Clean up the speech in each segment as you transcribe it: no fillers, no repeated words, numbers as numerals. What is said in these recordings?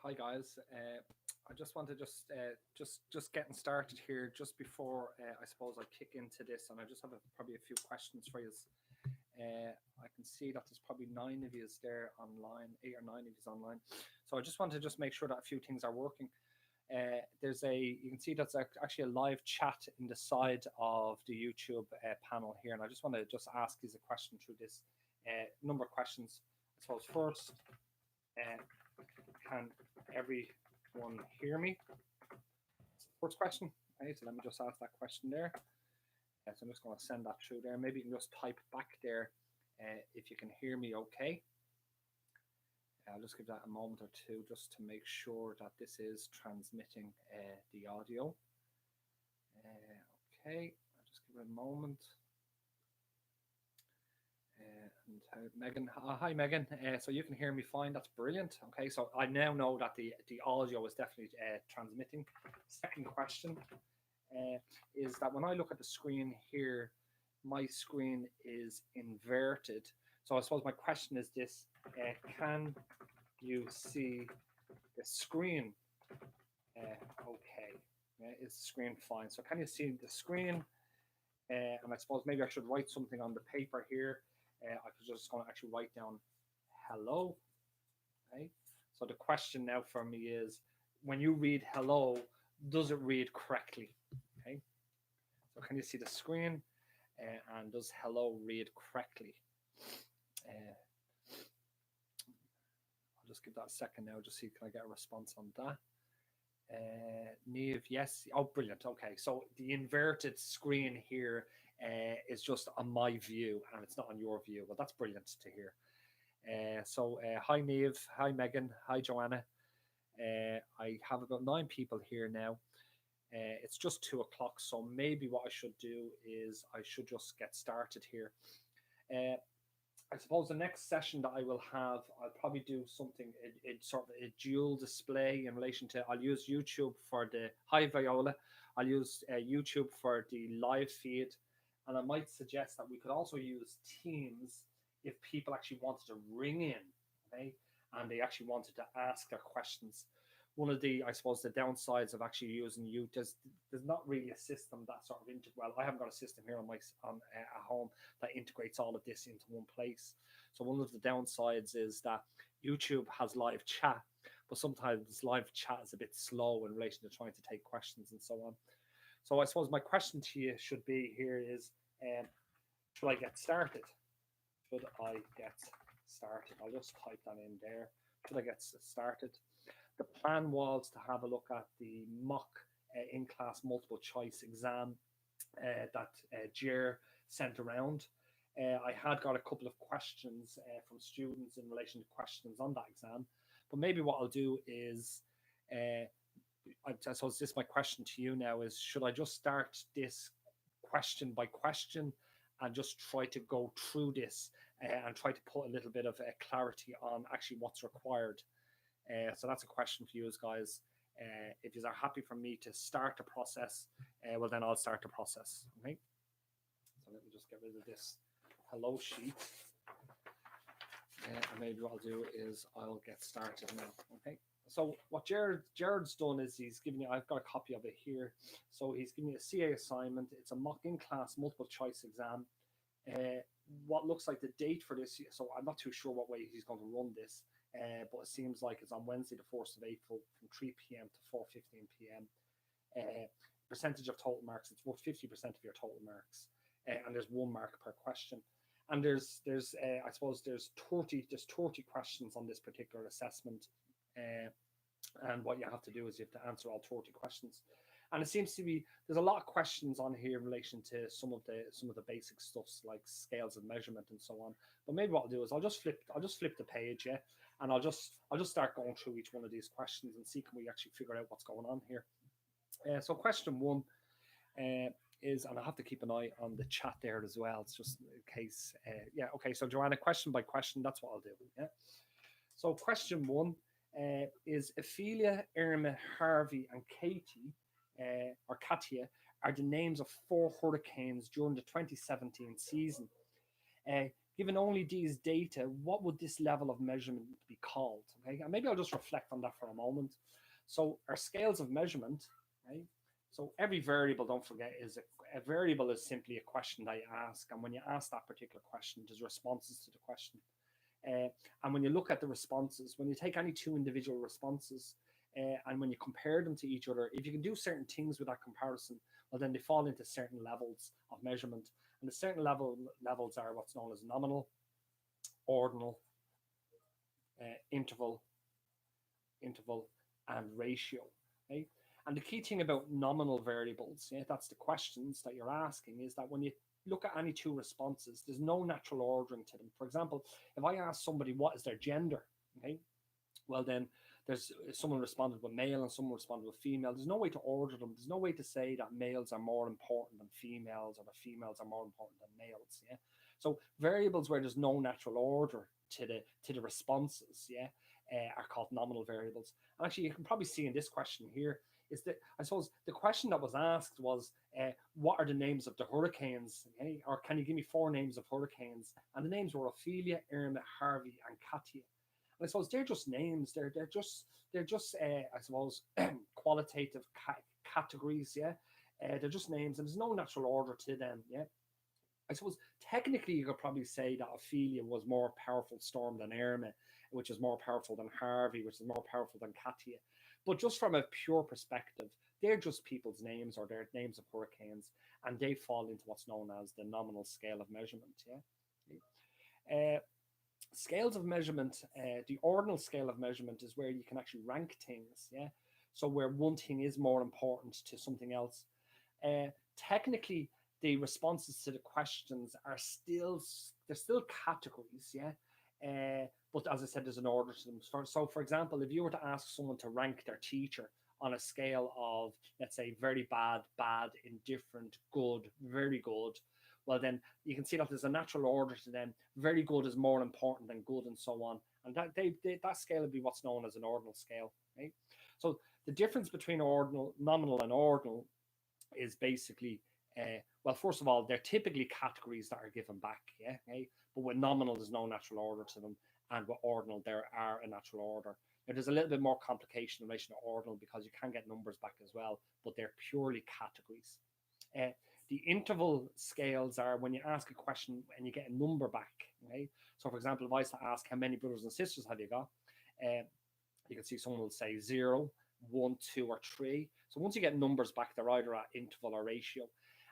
Hi guys. I just want to just getting started here just before I suppose I kick into this, and I just have probably a few questions for you. I can see that there's probably 9 of you there online, 8 or 9 of you online. So I just want to just make sure that a few things are working. You can see that's actually a live chat in the side of the YouTube panel here, and I just want to just ask you a question through this number of questions. I suppose first, can everyone hear me? First question. Right, so let me just ask that question there. So I'm just going to send that through there. Maybe you can just type back there if you can hear me okay. I'll just give that a moment or two just to make sure that this is transmitting the audio. Okay, I'll just give it a moment. And Megan, hi Megan. So you can hear me fine. That's brilliant. Okay, so I now know that the audio is definitely transmitting. Second question is that when I look at the screen here, my screen is inverted. So I suppose my question is this: can you see the screen? Okay, is the screen fine? So can you see the screen? And I suppose maybe I should write something on the paper here. I could just going to actually write down hello. Okay. So the question now for me is, when you read hello, does it read correctly? Okay. So can you see the screen? And does hello read correctly? I'll just give that a second now, just see can I get a response on that. Neve, yes. Oh, brilliant. Okay, so the inverted screen here is just on my view and it's not on your view. Well, that's brilliant to hear. Hi Neve, hi Megan, hi Joanna. I have about 9 people here now. It's just 2 o'clock, so maybe what I should do is I should just get started here. I suppose the next session that I will have, I'll probably do something, sort of a dual display in relation to, I'll use YouTube for the, hi Viola, I'll use YouTube for the live feed, and I might suggest that we could also use Teams if people actually wanted to ring in, okay, and they actually wanted to ask their questions. One of the, I suppose, the downsides of actually using you, there's not really a system that sort of well, I haven't got a system here on at home that integrates all of this into one place. So one of the downsides is that YouTube has live chat, but sometimes live chat is a bit slow in relation to trying to take questions and so on. So I suppose my question to you should be here is, should I get started? Should I get started? I'll just type that in there. Should I get started? The plan was to have a look at the mock in-class multiple choice exam that Jer sent around. I had got a couple of questions from students in relation to questions on that exam, but maybe what I'll do is, I suppose this is my question to you now, is should I just start this question by question and just try to go through this and try to put a little bit of clarity on actually what's required? So that's a question for you guys. If you are happy for me to start the process, well then I'll start the process. Okay. So let me just get rid of this hello sheet. And maybe what I'll do is I'll get started now. Okay. So what Jared's done is he's given you, I've got a copy of it here. So he's given you a CA assignment. It's a mock in-class multiple choice exam. What looks like the date for this, so I'm not too sure what way he's going to run this. But it seems like it's on Wednesday, the 1st of April from 3 p.m. to 4:15 p.m. Percentage of total marks, it's worth 50% of your total marks. And there's 1 mark per question. And there's I suppose there's 30 questions on this particular assessment. And what you have to do is you have to answer all 30 questions. And it seems to be, there's a lot of questions on here in relation to some of the basic stuffs like scales of measurement and so on. But maybe what I'll do is I'll just flip the page, yeah, and I'll just start going through each one of these questions and see can we actually figure out what's going on here. So question 1 is, and I have to keep an eye on the chat there as well. It's just in case, yeah, okay. So Joanna, question by question, that's what I'll do. Yeah. So question 1 is Ophelia, Irma, Harvey, and Katie. Or Katia are the names of 4 hurricanes during the 2017 season. Given only these data, what would this level of measurement be called? Okay, and maybe I'll just reflect on that for a moment. So our scales of measurement, right? So every variable, don't forget, is a variable is simply a question that you ask, and when you ask that particular question, there's responses to the question. And when you look at the responses, when you take any two individual responses, and when you compare them to each other, if you can do certain things with that comparison, well, then they fall into certain levels of measurement. And the certain levels are what's known as nominal, ordinal, interval, and ratio. Right? And the key thing about nominal variables, that's the questions that you're asking, is that when you look at any two responses, there's no natural ordering to them. For example, if I ask somebody what is their gender, okay, well then there's someone responded with male and someone responded with female. There's no way to order them. There's no way to say that males are more important than females or that females are more important than males. Yeah. So variables where there's no natural order to the responses, are called nominal variables. And actually, you can probably see in this question here is that I suppose the question that was asked was, what are the names of the hurricanes? Okay? Or can you give me 4 names of hurricanes? And the names were Ophelia, Irma, Harvey, and Katia. And I suppose they're just names. They're just I suppose qualitative categories. They're just names, and there's no natural order to them. I suppose technically you could probably say that Ophelia was more powerful storm than Irma, which is more powerful than Harvey, which is more powerful than Katia. But just from a pure perspective, they're just people's names or their names of hurricanes, and they fall into what's known as the nominal scale of measurement. Scales of measurement, the ordinal scale of measurement is where you can actually rank things. So where one thing is more important to something else. Technically, the responses to the questions are still categories. But as I said, there's an order to them. So for example, if you were to ask someone to rank their teacher on a scale of, let's say, very bad, bad, indifferent, good, very good, well, then you can see that there's a natural order to them. Very good is more important than good, and so on. And that scale would be what's known as an ordinal scale. Right? So the difference between nominal and ordinal is basically, well, first of all, they're typically categories that are given back. Right? But with nominal, there's no natural order to them. And with ordinal, there are a natural order. Now, there's a little bit more complication in relation to ordinal because you can get numbers back as well, but they're purely categories. The interval scales are when you ask a question and you get a number back. Okay? So, for example, if I was to ask how many brothers and sisters have you got, you can see someone will say 0, 1, 2, or 3. So once you get numbers back, they're either at interval or ratio.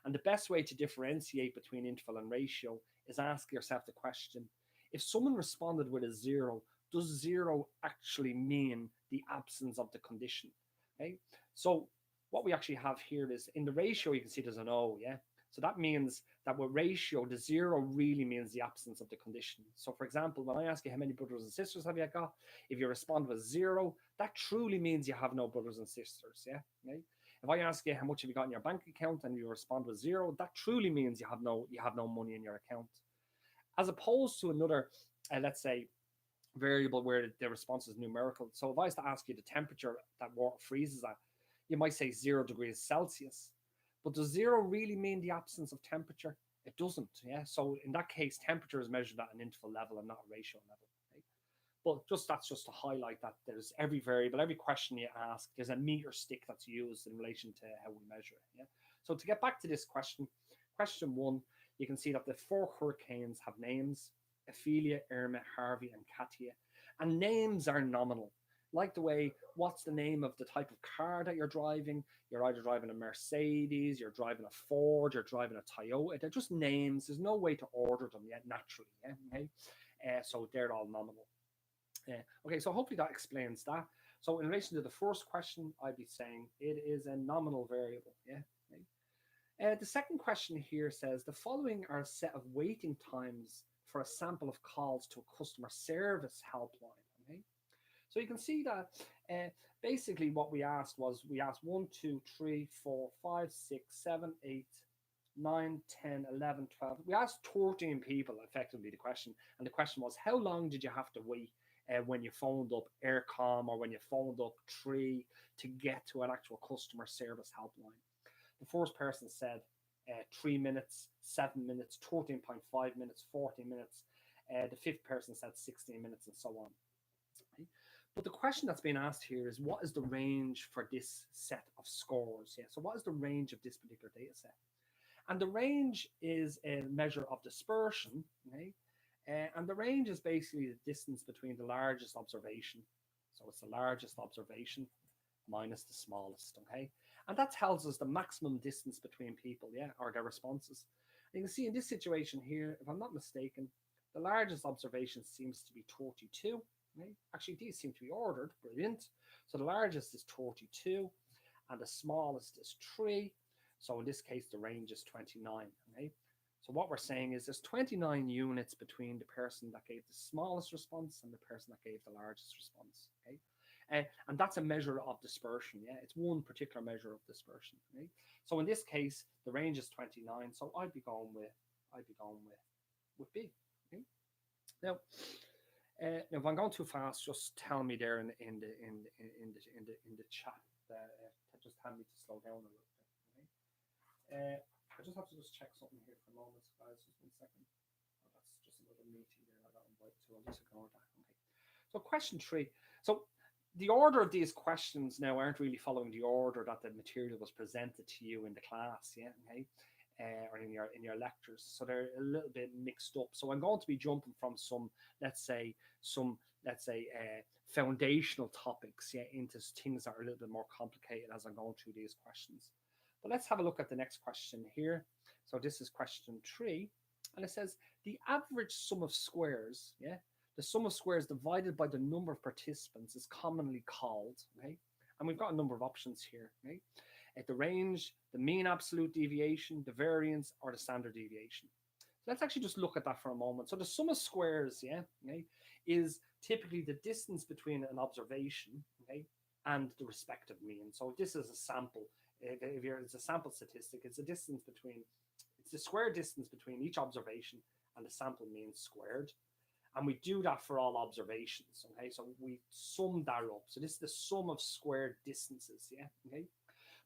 And the best way to differentiate between interval and ratio is ask yourself the question, if someone responded with a 0, does 0 actually mean the absence of the condition? Okay? So what we actually have here is in the ratio, you can see there's an O, So that means that with ratio, the 0 really means the absence of the condition. So for example, when I ask you how many brothers and sisters have you got, if you respond with 0, that truly means you have no brothers and sisters, Okay? If I ask you how much have you got in your bank account and you respond with 0, that truly means you have no money in your account. As opposed to another, let's say, variable where the response is numerical. So if I was to ask you the temperature that water freezes at, you might say 0 degrees Celsius. But does 0 really mean the absence of temperature? It doesn't. So in that case, temperature is measured at an interval level and not a ratio level. Right? But that's just to highlight that there's every variable, every question you ask, there's a meter stick that's used in relation to how we measure it. So to get back to this question 1, you can see that the 4 hurricanes have names: Ophelia, Irma, Harvey, and Katia. And names are nominal. Like the way, what's the name of the type of car that you're driving? You're either driving a Mercedes, you're driving a Ford, you're driving a Toyota. They're just names. There's no way to order them yet naturally. Okay? So they're all nominal. Okay, so hopefully that explains that. So in relation to the first question, I'd be saying it is a nominal variable. The second question here says, the following are a set of waiting times for a sample of calls to a customer service helpline. Okay? So you can see that basically what we asked was, we asked 1, 2, 3, 4, 5, 6, 7, 8, 9, 10, 11, 12. We asked 13 people, effectively, the question. And the question was, how long did you have to wait when you phoned up Aircom or when you phoned up Tree to get to an actual customer service helpline? The first person said 3 minutes, 7 minutes, 13.5 minutes, 40 minutes. The fifth person said 16 minutes, and so on. Okay? But the question that's being asked here is, what is the range for this set of scores? Yeah, so what is the range of this particular data set? And the range is a measure of dispersion, okay? And the range is basically the distance between the largest observation. So it's the largest observation minus the smallest, okay? And that tells us the maximum distance between people, yeah, or their responses. And you can see in this situation here, if I'm not mistaken, the largest observation seems to be 32. Okay? Actually, these seem to be ordered, brilliant. So the largest is 32, and the smallest is 3. So in this case, the range is 29. Okay? So what we're saying is there's 29 units between the person that gave the smallest response and the person that gave the largest response. Okay? And that's a measure of dispersion. Yeah, it's one particular measure of dispersion. Okay? So in this case, the range is 29. So I'd be going with B. Okay? Now, if I'm going too fast, just tell me there in the chat. Just tell me to slow down a little bit. Okay? I just have to check something here for a moment, guys. Just 1 second. Oh, that's just another meeting there I got invited to. I'll just ignore that. Okay. So question 3. So the order of these questions now aren't really following the order that the material was presented to you in the class, yeah, okay, or in your lectures. So they're a little bit mixed up. So I'm going to be jumping from some, let's say, foundational topics, yeah, into things that are a little bit more complicated as I'm going through these questions. But let's have a look at the next question here. So this is question 3, and it says the average sum of squares, yeah, the sum of squares divided by the number of participants is commonly called, okay? And we've got a number of options here, okay? At the range, the mean absolute deviation, the variance, or the standard deviation. So let's actually just look at that for a moment. So the sum of squares, yeah, okay, is typically the distance between an observation, okay, and the respective mean. So if this is a sample, it's a sample statistic, it's the square distance between each observation and the sample mean squared. And we do that for all observations, okay? So we sum that up. So this is the sum of squared distances, yeah, okay?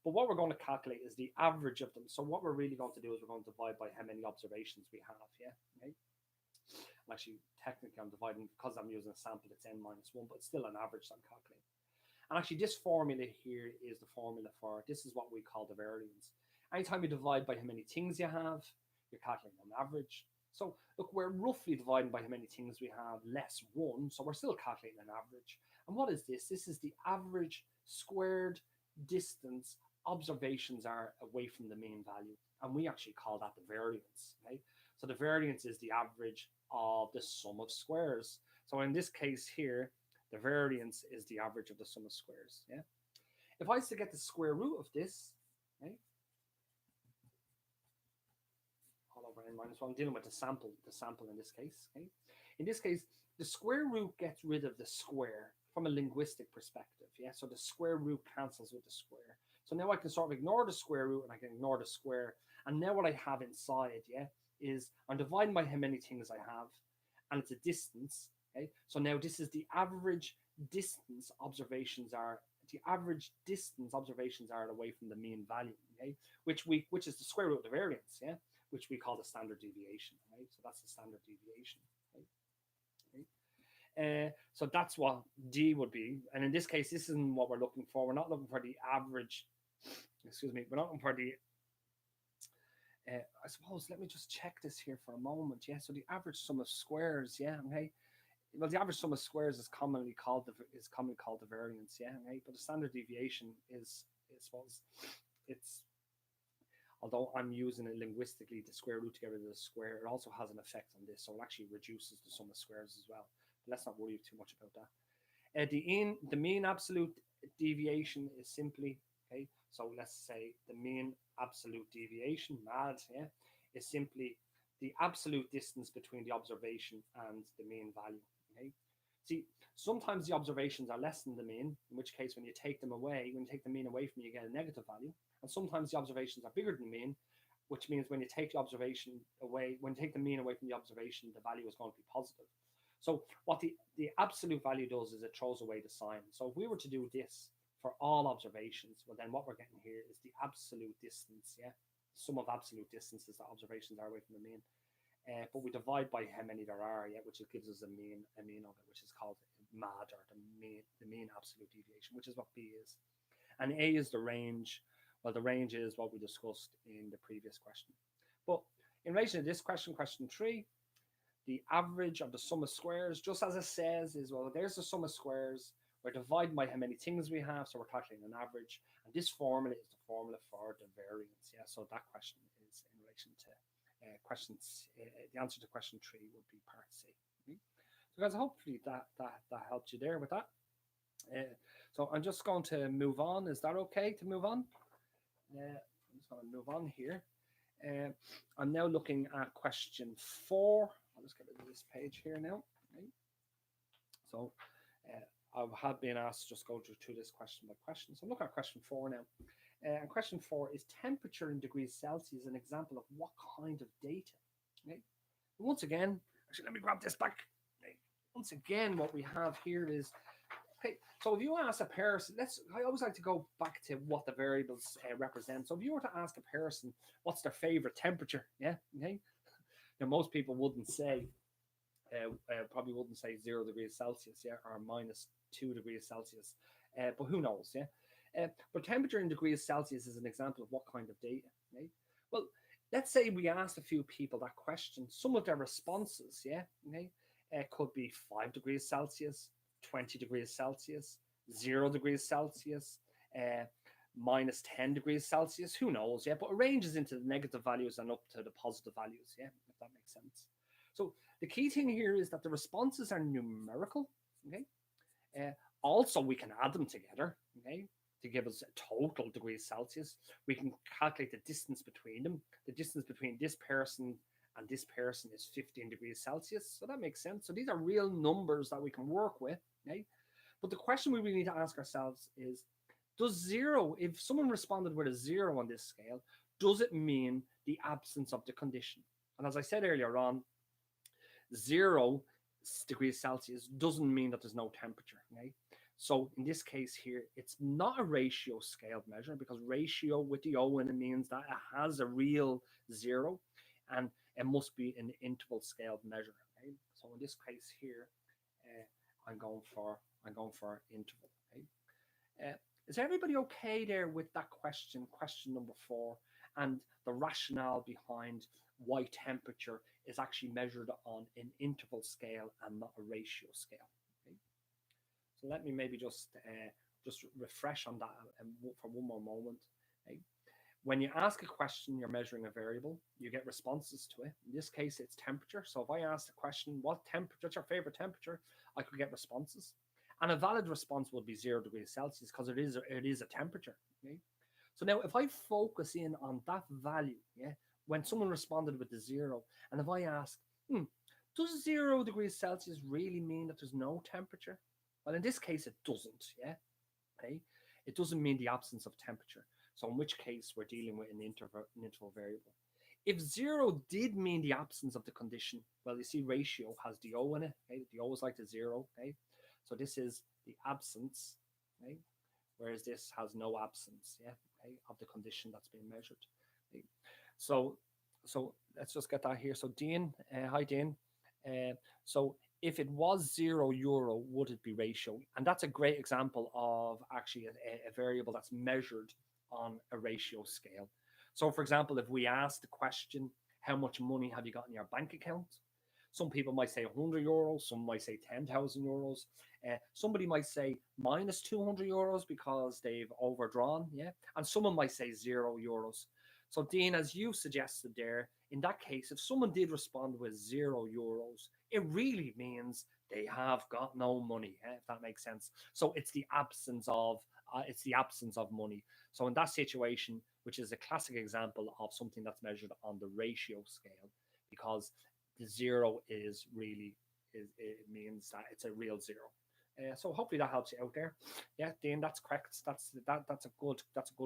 But what we're going to calculate is the average of them. So what we're really going to do is we're going to divide by how many observations we have, yeah, okay? And actually, technically, I'm dividing, because I'm using a sample, it's n minus 1, but it's still an average I'm calculating. And actually, this formula here is the formula for, this is what we call the variance. Anytime you divide by how many things you have, you're calculating an average. So look, we're roughly dividing by how many things we have less 1, so we're still calculating an average. And what is this? This is the average squared distance observations are away from the mean value, and we actually call that the variance. Okay, so the variance is the average of the sum of squares. So in this case here, the variance is the average of the sum of squares. Yeah, if I was to get the square root of this, okay, over n minus 1, I'm dealing with the sample in this case. Okay? In this case, the square root gets rid of the square from a linguistic perspective. Yeah, so the square root cancels with the square. So now I can sort of ignore the square root and I can ignore the square. And now what I have inside, yeah, is I'm dividing by how many things I have, and it's a distance. Okay, so now this is the average distance observations are. The average distance observations are away from the mean value. Okay, which is the square root of the variance. Yeah, which we call the standard deviation, right? So that's the standard deviation, right? Okay. So that's what D would be. And in this case, this isn't what we're looking for. We're not looking for the average, excuse me, we're not looking for the, I suppose, let me just check this here for a moment. Yeah, so the average sum of squares, yeah, okay. Well, the average sum of squares is commonly called the variance, yeah, right? But the standard deviation is, I suppose, it's, although I'm using it linguistically, the square root to get rid of the square, it also has an effect on this. So it actually reduces the sum of squares as well. But let's not worry too much about that. The mean absolute deviation is simply, okay, so let's say the mean absolute deviation, MAD, yeah, is simply the absolute distance between the observation and the mean value, okay? See, sometimes the observations are less than the mean, in which case when you take them away, when you take the mean away from you, you get a negative value. And sometimes the observations are bigger than the mean, which means when you take the observation away, when you take the mean away from the observation, the value is going to be positive. So what the absolute value does is it throws away the sign. So if we were to do this for all observations, well then what we're getting here is the absolute distance, yeah? Sum of absolute distances that observations are away from the mean. but we divide by how many there are, yeah, which gives us a mean of it, which is called MAD, or the mean absolute deviation, which is what B is. And A is the range. Well, the range is what we discussed in the previous question. But in relation to this question, question 3, the average of the sum of squares, just as it says, is, well, there's the sum of squares. We're dividing by how many things we have, so we're calculating an average. And this formula is the formula for the variance. Yeah, so that question is in relation to questions. The answer to question 3 would be part C. So guys, hopefully that helped you there with that. So I'm just going to move on. Is that okay to move on? I'm just going to move on here. I'm now looking at question 4. I'll just get rid of this page here now. Okay. So I have been asked to just go through this question by question. So look at question 4 now. And question 4 is temperature in degrees Celsius an example of what kind of data? Okay. Once again, actually, let me grab this back. Okay. Once again, what we have here is, okay, so if you ask a person, I always like to go back to what the variables represent. So if you were to ask a person what's their favorite temperature, yeah, okay, now most people wouldn't say, probably wouldn't say 0 degrees Celsius, yeah, or -2 degrees Celsius, but who knows, yeah. But temperature in degrees Celsius is an example of what kind of data, okay? Well, let's say we asked a few people that question. Some of their responses, yeah, okay, could be 5 degrees Celsius, 20 degrees Celsius, 0 degrees Celsius, -10 degrees Celsius, who knows, yeah, but it ranges into the negative values and up to the positive values, yeah, if that makes sense. So the key thing here is that the responses are numerical, okay? Also, we can add them together, okay, to give us a total degrees Celsius. We can calculate the distance between them. The distance between this person and this person is 15 degrees Celsius. So that makes sense. So these are real numbers that we can work with, okay? But the question we really need to ask ourselves is, does 0, if someone responded with a 0 on this scale, does it mean the absence of the condition? And as I said earlier on, 0 degrees Celsius doesn't mean that there's no temperature, okay? So in this case here, it's not a ratio scaled measure, because ratio with the O in it means that it has a real 0, and it must be an interval scaled measure. Okay? So in this case here, I'm going for interval. Okay? Is everybody okay there with that question number 4, and the rationale behind why temperature is actually measured on an interval scale and not a ratio scale? Okay? So let me maybe just refresh on that for one more moment. Okay? When you ask a question, you're measuring a variable, you get responses to it. In this case, it's temperature. So if I ask the question, what's your favorite temperature? I could get responses. And a valid response would be 0 degrees Celsius, because it is a temperature. Okay? So now if I focus in on that value, yeah, when someone responded with the 0, and if I ask, does 0 degrees Celsius really mean that there's no temperature? Well, in this case, it doesn't, yeah? Okay? It doesn't mean the absence of temperature. So in which case, we're dealing with an interval variable. If 0 did mean the absence of the condition, well, you see ratio has the O in it. Okay? The O is like the 0. Okay? So this is the absence, okay? Whereas this has no absence, yeah, okay, of the condition that's being measured. Okay? So let's just get that here. So Dean, hi Dean. So if it was €0, would it be ratio? And that's a great example of actually a variable that's measured on a ratio scale. So for example, if we ask the question, how much money have you got in your bank account? Some people might say €100, some might say €10,000. Somebody might say minus €200 because they've overdrawn, yeah? And someone might say €0. So Dean, as you suggested there, in that case, if someone did respond with €0, it really means they have got no money, if that makes sense. So it's the absence of money. So in that situation, which is a classic example of something that's measured on the ratio scale, because the 0 is really it means that it's a real 0. So hopefully that helps you out there. Yeah, Dean, that's correct. That's a good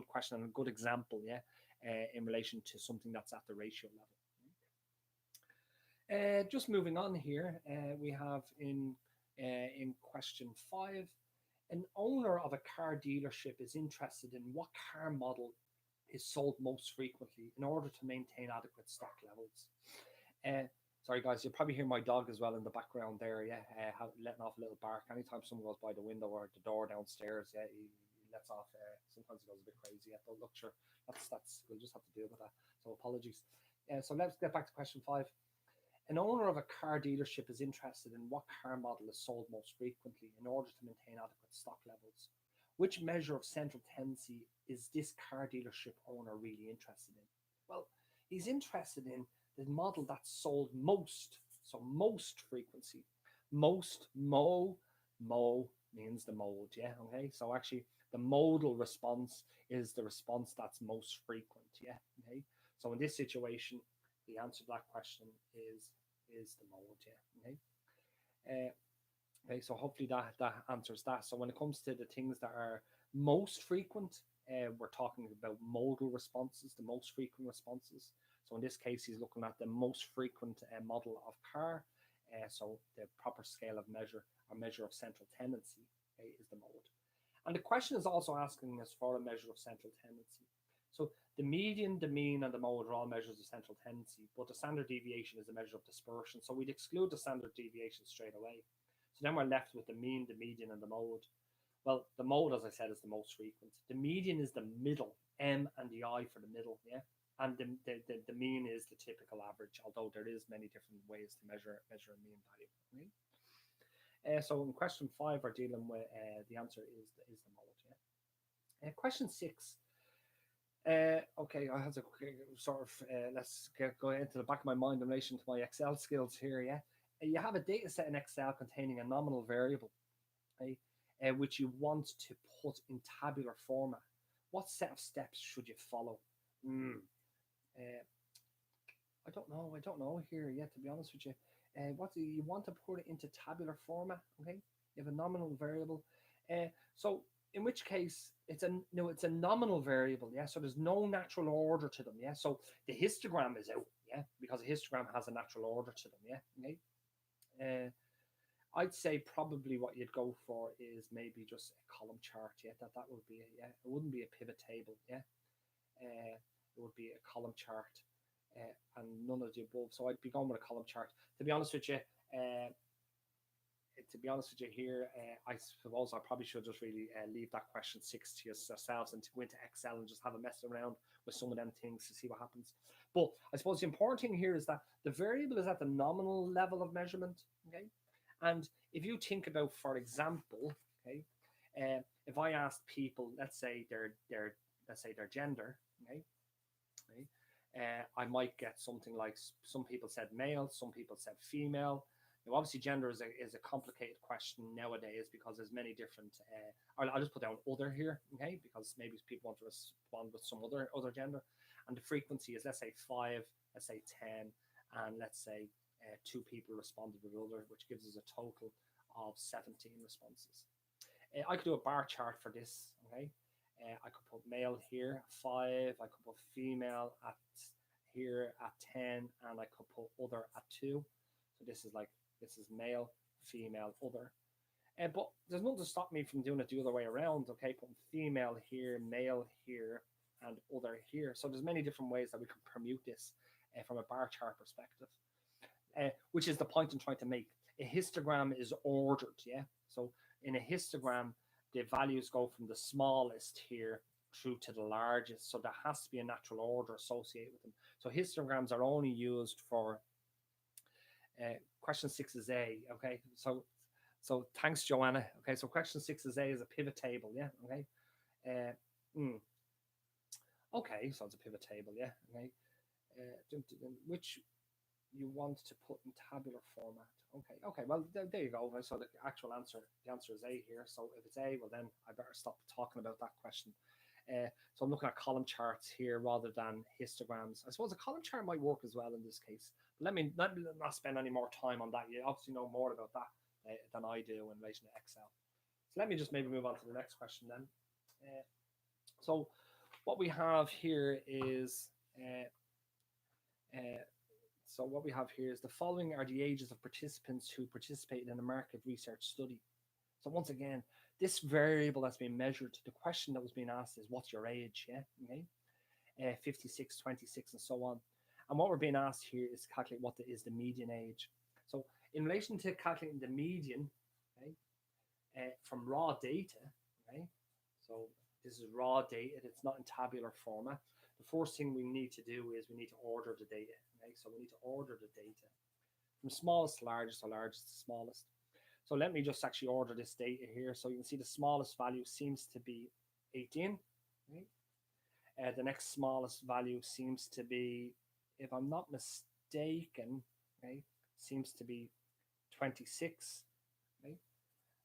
question and a good example. Yeah, in relation to something that's at the ratio level. Just moving on here, we have in question 5, an owner of a car dealership is interested in what car model is sold most frequently in order to maintain adequate stock levels. Sorry, guys, you'll probably hear my dog as well in the background there. Yeah, letting off a little bark. Anytime someone goes by the window or the door downstairs, yeah, he lets off. Sometimes he goes a bit crazy. Yeah, but look, sure, that's we'll just have to deal with that. So apologies. So let's get back to question 5. An owner of a car dealership is interested in what car model is sold most frequently in order to maintain adequate stock levels. Which measure of central tendency is this car dealership owner really interested in? Well, he's interested in the model that's sold most. So most frequency. Most, mo means the mode, yeah, okay? So actually the modal response is the response that's most frequent, yeah, okay? So in this situation, the answer to that question is the mode, yeah, okay? Okay, so hopefully that answers that. So when it comes to the things that are most frequent, we're talking about modal responses, the most frequent responses. So in this case, he's looking at the most frequent model of car. So the proper scale of measure or measure of central tendency is the mode. And the question is also asking us for a measure of central tendency. So the median, the mean, and the mode are all measures of central tendency, but the standard deviation is a measure of dispersion. So we'd exclude the standard deviation straight away. So then we're left with the mean, the median, and the mode. Well, the mode, as I said, is the most frequent. The median is the middle, M and the I for the middle, yeah. And the mean is the typical average, although there is many different ways to measure a mean value. Right? So in question 5, we're dealing with the answer is the mode. Yeah. Question 6. Okay, I have to sort of let's go into the back of my mind in relation to my Excel skills here. Yeah, you have a data set in Excel containing a nominal variable, okay, which you want to put in tabular format. What set of steps should you follow? I don't know here yet, to be honest with you. What do you want to put it into tabular format? Okay, you have a nominal variable. So in which case it's a nominal variable, yeah. So there's no natural order to them, yeah. So the histogram is out, yeah, because a histogram has a natural order to them, yeah. Okay. I'd say probably what you'd go for is maybe just a column chart, yeah. That would be yeah. It wouldn't be a pivot table, yeah. It would be a column chart. And none of the above. So I'd be going with a column chart. To be honest with you, here, I suppose I probably should just really leave that question 6 to yourselves and to go into Excel and just have a mess around with some of them things to see what happens. But I suppose the important thing here is that the variable is at the nominal level of measurement. Okay, and if you think about, for example, okay, if I asked people, let's say their gender, okay. I might get something like, some people said male, some people said female. Now, obviously, gender is a complicated question nowadays because there's many different. I'll just put down other here, okay? Because maybe people want to respond with some other gender, and the frequency is, let's say 5, let's say 10, and let's say 2 people responded with other, which gives us a total of 17 responses. I could do a bar chart for this, okay? I could put male here at 5, I could put female at here at 10, and I could put other at 2. So this is male, female, other. But there's nothing to stop me from doing it the other way around, okay? Putting female here, male here, and other here. So there's many different ways that we can permute this from a bar chart perspective, which is the point I'm trying to make. A histogram is ordered, yeah? So in a histogram, the values go from the smallest here through to the largest. So there has to be a natural order associated with them. So histograms are only used for question 6 is A. Okay, so thanks, Joanna. Okay, so question 6 is A, is a pivot table. Yeah. Okay. Okay, so it's a pivot table. Yeah. Okay. Which you want to put in tabular format. Okay, well, there you go. So the actual answer, the answer is A here. So if it's A, well, then I better stop talking about that question. So I'm looking at column charts here rather than histograms. I suppose a column chart might work as well in this case. But let me not spend any more time on that. You obviously know more about that than I do in relation to Excel. So let me just maybe move on to the next question then. So what we have here is the following are the ages of participants who participated in a market research study. So once again, this variable that's being measured, the question that was being asked is, what's your age? Yeah, okay, 56, 26, and so on. And what we're being asked here is to calculate what is the median age. So in relation to calculating the median, okay, from raw data, okay, so this is raw data, it's not in tabular format. The first thing we need to do is we need to order the data. Okay, so we need to order the data from smallest to largest, or largest to smallest. So let me just actually order this data here. So you can see the smallest value seems to be 18. Okay? The next smallest value seems to be, if I'm not mistaken, okay, seems to be 26. Okay?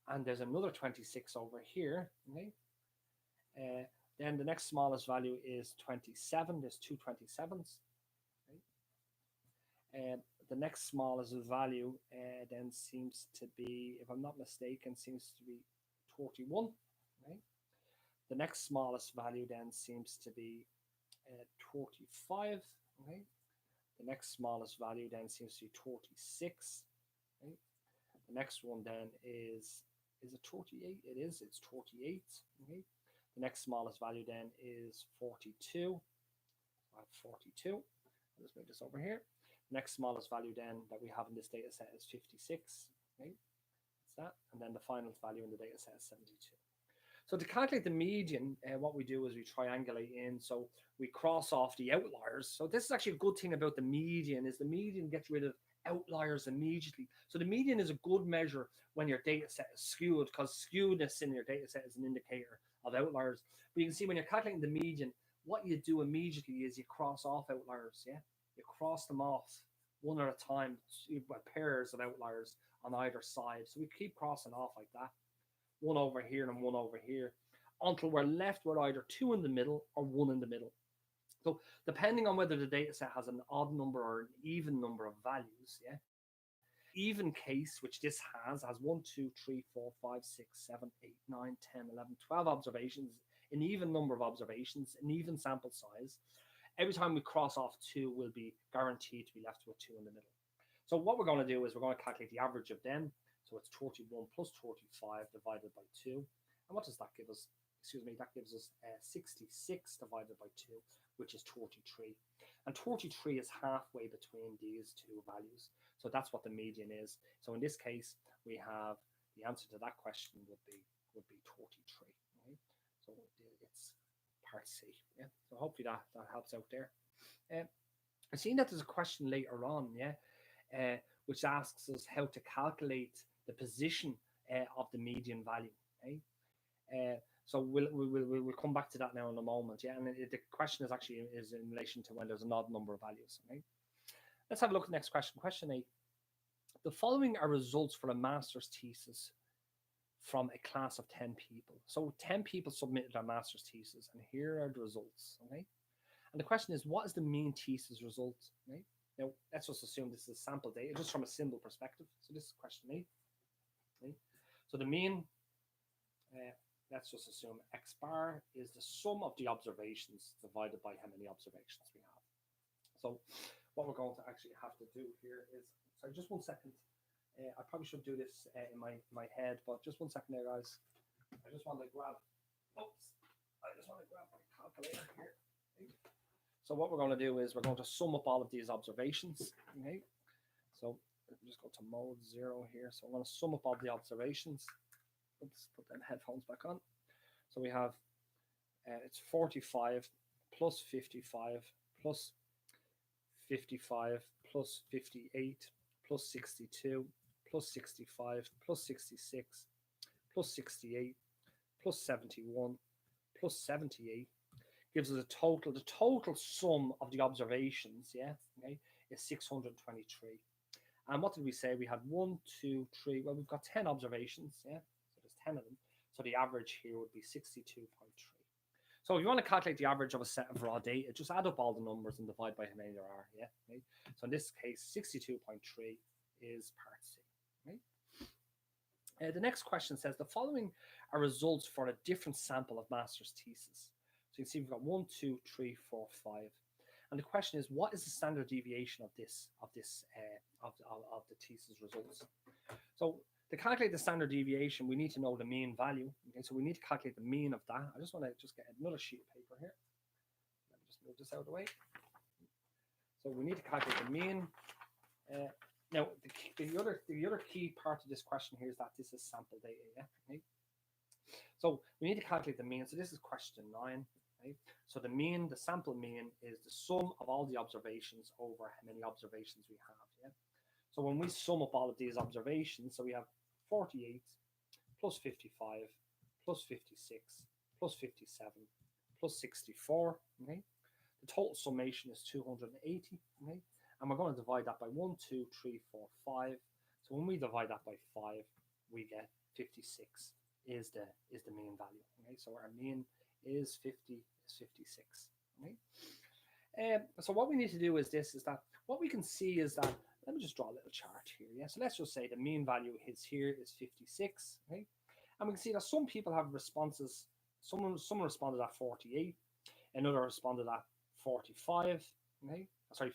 And there's another 26 over here. Okay? Then the next smallest value is 27. There's two 27s. Okay? The next smallest value then seems to be, if I'm not mistaken, seems to be 41. Right? The next smallest value then seems to be 35. Okay? The next smallest value then seems to be 36. Okay? The next one then is it 38? It is. It's 38. Okay? The next smallest value then is 42. I have 42. I'll just make this over here. The next smallest value then that we have in this data set is 56. Okay? That's that. And then the final value in the data set is 72. So to calculate the median, what we do is we triangulate in. So we cross off the outliers. So this is actually a good thing about the median, is the median gets rid of outliers immediately. So the median is a good measure when your data set is skewed, because skewedness in your data set is an indicator of outliers. But you can see when you're calculating the median, what you do immediately is you cross off outliers. Yeah, you cross them off one at a time, pairs of outliers on either side. So we keep crossing off like that, one over here and one over here, until we're left with either two in the middle or one in the middle. So depending on whether the data set has an odd number or an even number of values, yeah, even case, which this has 1, 2, 3, 4, 5, 6, 7, 8, 9, 10, 11, 12 observations, an even number of observations, an even sample size. Every time we cross off two, we'll be guaranteed to be left with two in the middle. So what we're going to do is we're going to calculate the average of them. So it's 31 plus 35 divided by 2. And what does that give us? Excuse me, that gives us 66 divided by 2, which is 33. And 33 is halfway between these two values. So that's what the median is. So in this case, we have the answer to that question would be 33. Okay? So it's part C. Yeah. So hopefully that helps out there. I've seen that there's a question later on, yeah, which asks us how to calculate the position of the median value. Okay? So we'll come back to that now in a moment. Yeah, and the question is actually in relation to when there's an odd number of values. Okay? Let's have a look at the next question. Question 8. The following are results for a master's thesis from a class of 10 people. So 10 people submitted their master's thesis, and here are the results. Okay, and the question is, what is the mean thesis result? Okay, now let's just assume this is sample data, just from a symbol perspective. So this is question 8. Okay, so the mean, let's just assume X bar is the sum of the observations divided by how many observations we have. So what we're going to actually have to do here is, sorry, just 1 second. I probably should do this in my head, but just 1 second there, guys. I just want to grab my calculator here. Okay. So what we're going to do is we're going to sum up all of these observations. Okay. So just go to mode 0 here. So I'm going to sum up all the observations. Let's put them headphones back on. So we have it's 45 plus 55 plus 55 plus 58 plus 62 plus 65 plus 66 plus 68 plus 71 plus 78 gives us a total. The total sum of the observations, yeah, okay, is 623. And what did we say? We had 1, 2, 3. Well, we've got 10 observations, yeah. So there's 10 of them. So the average here would be 62.3. So if you want to calculate the average of a set of raw data, just add up all the numbers and divide by how many there are. Yeah. Okay? So in this case, 62.3 is part C. Okay? The next question says the following are results for a different sample of master's thesis. So you can see we've got 1, 2, 3, 4, 5. And the question is, what is the standard deviation of the thesis results? So to calculate the standard deviation, we need to know the mean value. Okay, so we need to calculate the mean of that. I just want to get another sheet of paper here. Let me just move this out of the way. So we need to calculate the mean. Now, the other key part of this question here is that this is sample data. Yeah. Okay. So we need to calculate the mean. So this is question 9. Okay? So the mean, the sample mean, is the sum of all the observations over how many observations we have. Yeah. So when we sum up all of these observations, so we have 48 plus 55 plus 56 plus 57 plus 64. Okay. The total summation is 280. Okay. And we're going to divide that by 1, 2, 3, 4, 5. So when we divide that by 5, we get 56 is the mean value. Okay, so our mean is 56. Okay. So what we need to do is that what we can see is that, let me just draw a little chart here. Yeah, so let's just say the mean value is here is 56. Okay, and we can see that some people have responses. Someone responded at 48, another responded at 45. Okay, sorry,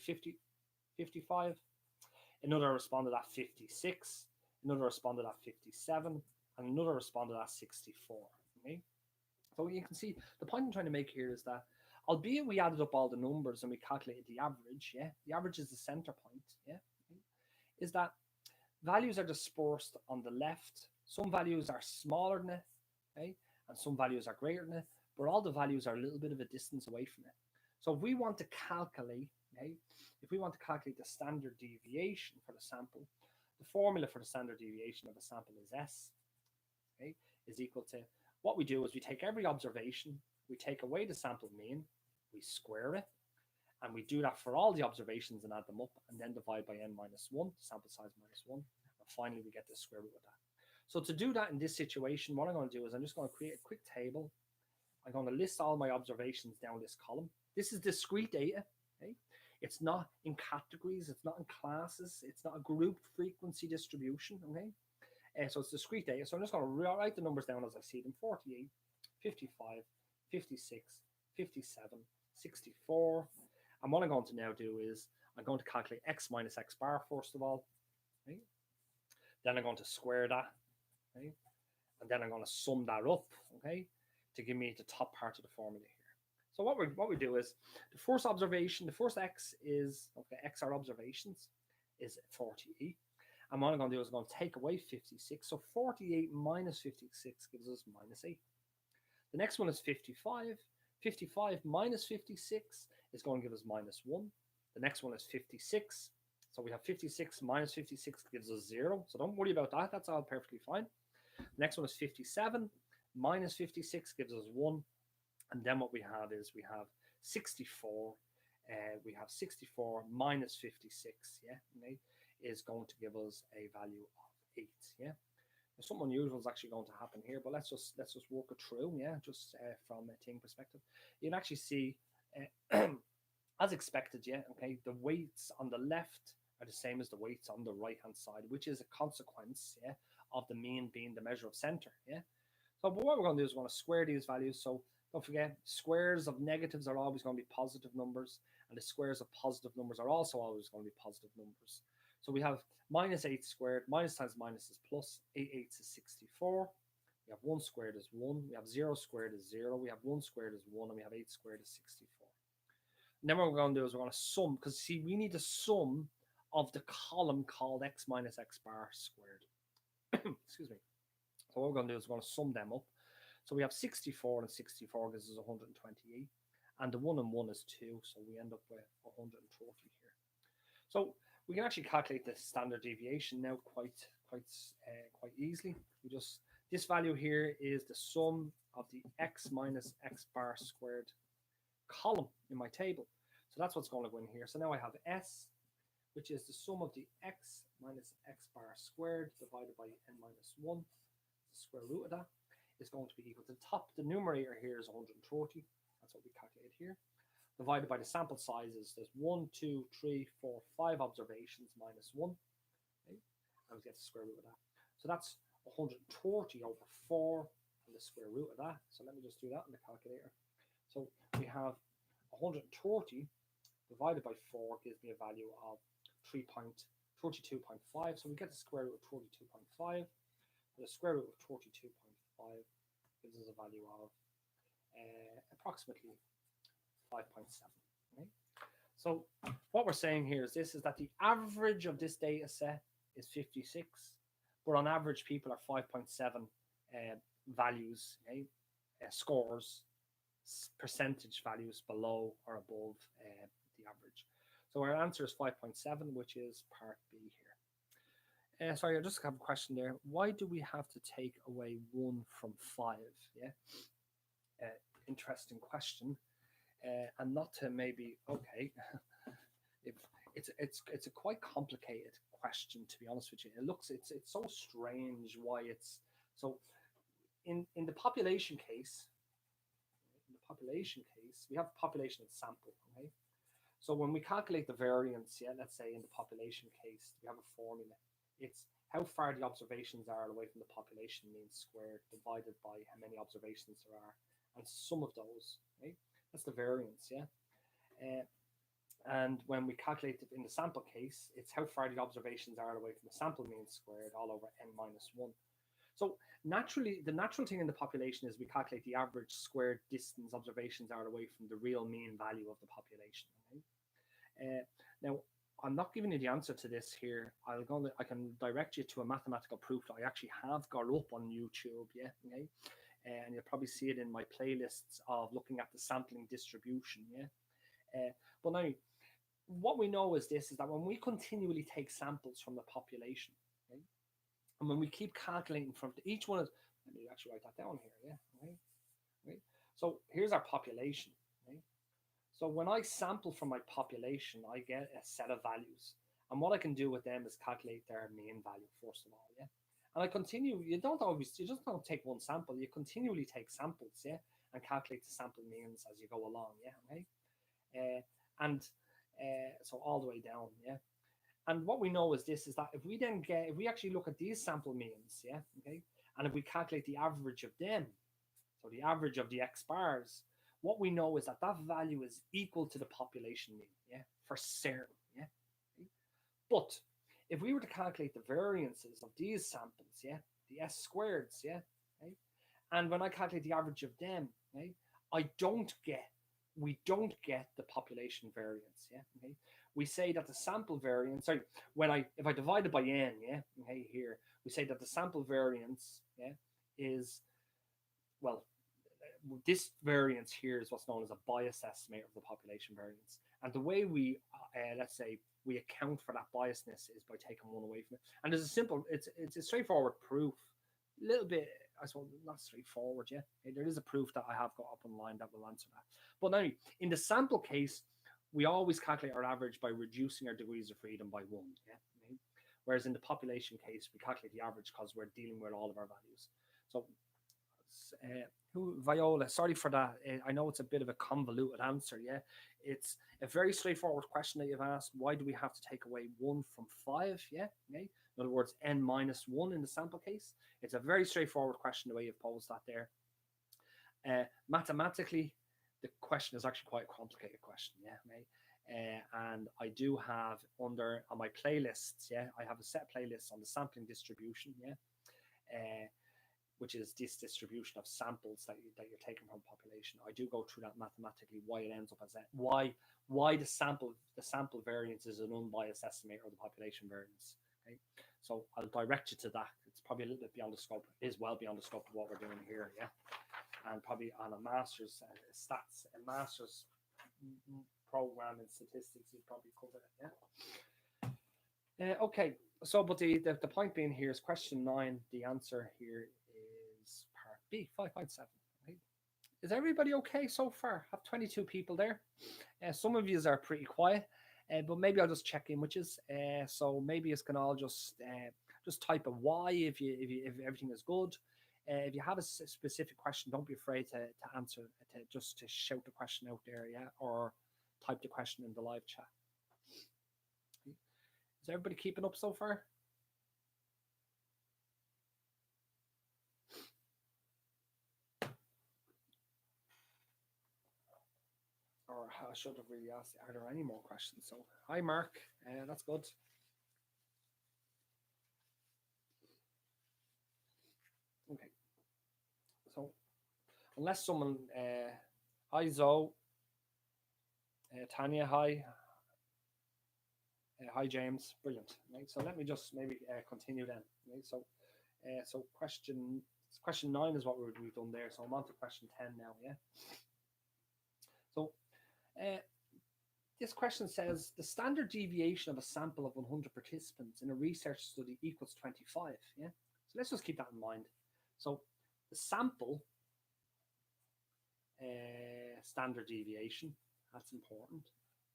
55. Another responded at 56. Another responded at 57. And another responded at 64. Okay, so you can see the point I'm trying to make here is that, albeit we added up all the numbers and we calculated the average, yeah, the average is the center point, yeah, okay, is that values are dispersed on the left. Some values are smaller than it, okay, and some values are greater than it, but all the values are a little bit of a distance away from it. So if we want to calculate, okay, if we want to calculate the standard deviation for the sample, the formula for the standard deviation of a sample is S. Okay, is equal to, what we do is we take every observation, we take away the sample mean, we square it, and we do that for all the observations and add them up, and then divide by n minus 1, sample size minus 1, and finally we get the square root of that. So to do that in this situation, what I'm going to do is I'm just going to create a quick table. I'm going to list all my observations down this column. This is discrete data. Okay, it's not in categories, it's not in classes, it's not a group frequency distribution. Okay. So it's discrete data. So I'm just going to write the numbers down as I see them: 48, 55, 56, 57, 64. And what I'm going to now do is I'm going to calculate x minus x bar first of all. Okay? Then I'm going to square that. Okay? And then I'm going to sum that up, okay, to give me the top part of the formula here. So what we do is the first observation, the first x is, okay, x are observations, is 48. And what I'm going to do is I'm going to take away 56. So 48 minus 56 gives us minus 8. The next one is 55. 55 minus 56 is going to give us minus 1. The next one is 56. So we have 56 minus 56 gives us 0. So don't worry about that. That's all perfectly fine. The next one is 57 minus 56 gives us 1. And then what we have is we have 64. We have 64 minus 56. Yeah. Okay, is going to give us a value of 8. Yeah, something unusual is actually going to happen here, but let's just work it through. Yeah, just from a team perspective, you can actually see as expected. Yeah, okay, the weights on the left are the same as the weights on the right hand side, which is a consequence, yeah, of the mean being the measure of center. Yeah, so but what we're going to do is we're going to square these values. So don't forget, squares of negatives are always going to be positive numbers, and the squares of positive numbers are also always going to be positive numbers. So we have minus 8 squared, minus times minus is plus, 8 eighths is 64. We have 1 squared is 1, we have 0 squared is 0, we have 1 squared is 1, and we have 8 squared is 64. And then what we're going to do is we're going to sum, because see, we need the sum of the column called x minus x bar squared. Excuse me. So what we're going to do is we're going to sum them up. So we have 64 and 64 gives us 128, and the 1 and 1 is 2, so we end up with 130 here. So we can actually calculate the standard deviation now quite easily. This value here is the sum of the x minus x bar squared column in my table. So that's what's going to go in here. So now I have S, which is the sum of the x minus x bar squared divided by n minus 1. The square root of that is going to be equal to the top. The numerator here is 130. That's what we calculate here. Divided by the sample sizes, there's 1, 2, 3, 4, 5 observations minus 1. Okay? And we get the square root of that. So that's 130 over 4 and the square root of that. So let me just do that in the calculator. So we have 130 divided by 4 gives me a value of 32.5. So we get the square root of 32.5. The square root of 32.5 gives us a value of approximately 5.7. Okay? So what we're saying here is this, is that the average of this data set is 56, but on average people are 5.7 values, okay? Scores, percentage values below or above the average. So our answer is 5.7, which is part B here. Sorry, I just have a question there. Why do we have to take away 1 from 5? Yeah, interesting question. And not to maybe, okay, if it's a quite complicated question, to be honest with you. It's so strange why it's so. In the population case, we have population and sample. Okay, so when we calculate the variance, yeah, let's say in the population case, we have a formula. It's how far the observations are away from the population mean squared divided by how many observations there are, and sum of those. Right, that's the variance. Yeah. And when we calculate it in the sample case, it's how far the observations are away from the sample mean squared all over n minus 1. So naturally, the natural thing in the population is we calculate the average squared distance observations are away from the real mean value of the population. Okay? Now, I'm not giving you the answer to this here. I can direct you to a mathematical proof that I actually have got up on YouTube. Yeah, okay? And you'll probably see it in my playlists of looking at the sampling distribution. Yeah, but now what we know is this, is that when we continually take samples from the population, okay, and when we keep calculating from each one of, let me actually write that down here, yeah, right. So here's our population, right? So when I sample from my population, I get a set of values, and what I can do with them is calculate their mean value first of all, yeah. And I continue. You just don't take one sample. You continually take samples, yeah, and calculate the sample means as you go along, yeah, okay. So all the way down, yeah. And what we know is this, is that if we actually look at these sample means, yeah, okay, and if we calculate the average of them, so the average of the X bars, what we know is that that value is equal to the population mean, yeah, for certain, yeah. Okay? But if we were to calculate the variances of these samples, yeah, the S squareds, yeah, okay, and when I calculate the average of them, okay, we don't get the population variance, yeah, okay. We say that the sample variance, sorry, if I divide it by n, yeah, okay, here, we say that the sample variance, yeah, is, well, this variance here is what's known as a bias estimate of the population variance. And the way we, let's say, we account for that biasness is by taking one away from it. And it's a straightforward proof. A little bit, I suppose, not straightforward, yeah. There is a proof that I have got up online that will answer that. But now, in the sample case, we always calculate our average by reducing our degrees of freedom by 1, yeah. Okay? Whereas in the population case, we calculate the average because we're dealing with all of our values. So, Viola, sorry for that. I know it's a bit of a convoluted answer, yeah. It's a very straightforward question that you've asked. Why do we have to take away 1 from 5, yeah? Okay? In other words, n minus 1 in the sample case. It's a very straightforward question the way you've posed that there. Mathematically, the question is actually quite a complicated question, yeah, okay? And I do have on my playlists, yeah, I have a set playlist on the sampling distribution, yeah, which is this distribution of samples that you're taking from population. I do go through that mathematically, why it ends up as that, why the sample variance is an unbiased estimator of the population variance. Okay, so I'll direct you to that. It's probably a little bit beyond the scope. It is well beyond the scope of what we're doing here, yeah. And probably on a master's master's program in statistics, you'd probably cover it, yeah. Okay, so but the point being here is question 9. The answer here is part B, 5.7. Okay. Is everybody okay so far? I have 22 people there. Some of you are pretty quiet, but maybe I'll just check in with you. So maybe you can all just type a Y if everything is good. If you have a specific question, don't be afraid to answer, to shout the question out there, yeah, or type the question in the live chat. Is everybody keeping up so far? Or I should have really asked, are there any more questions? So, hi Mark, that's good. Okay. So, unless someone, hi Zoe, Tanya, hi, Hi, James. Brilliant. Right, so let me just maybe continue then. Right, so question 9 is what we've done there. So I'm on to question 10 now. Yeah. So this question says the standard deviation of a sample of 100 participants in a research study equals 25. Yeah. So let's just keep that in mind. So the sample standard deviation, that's important.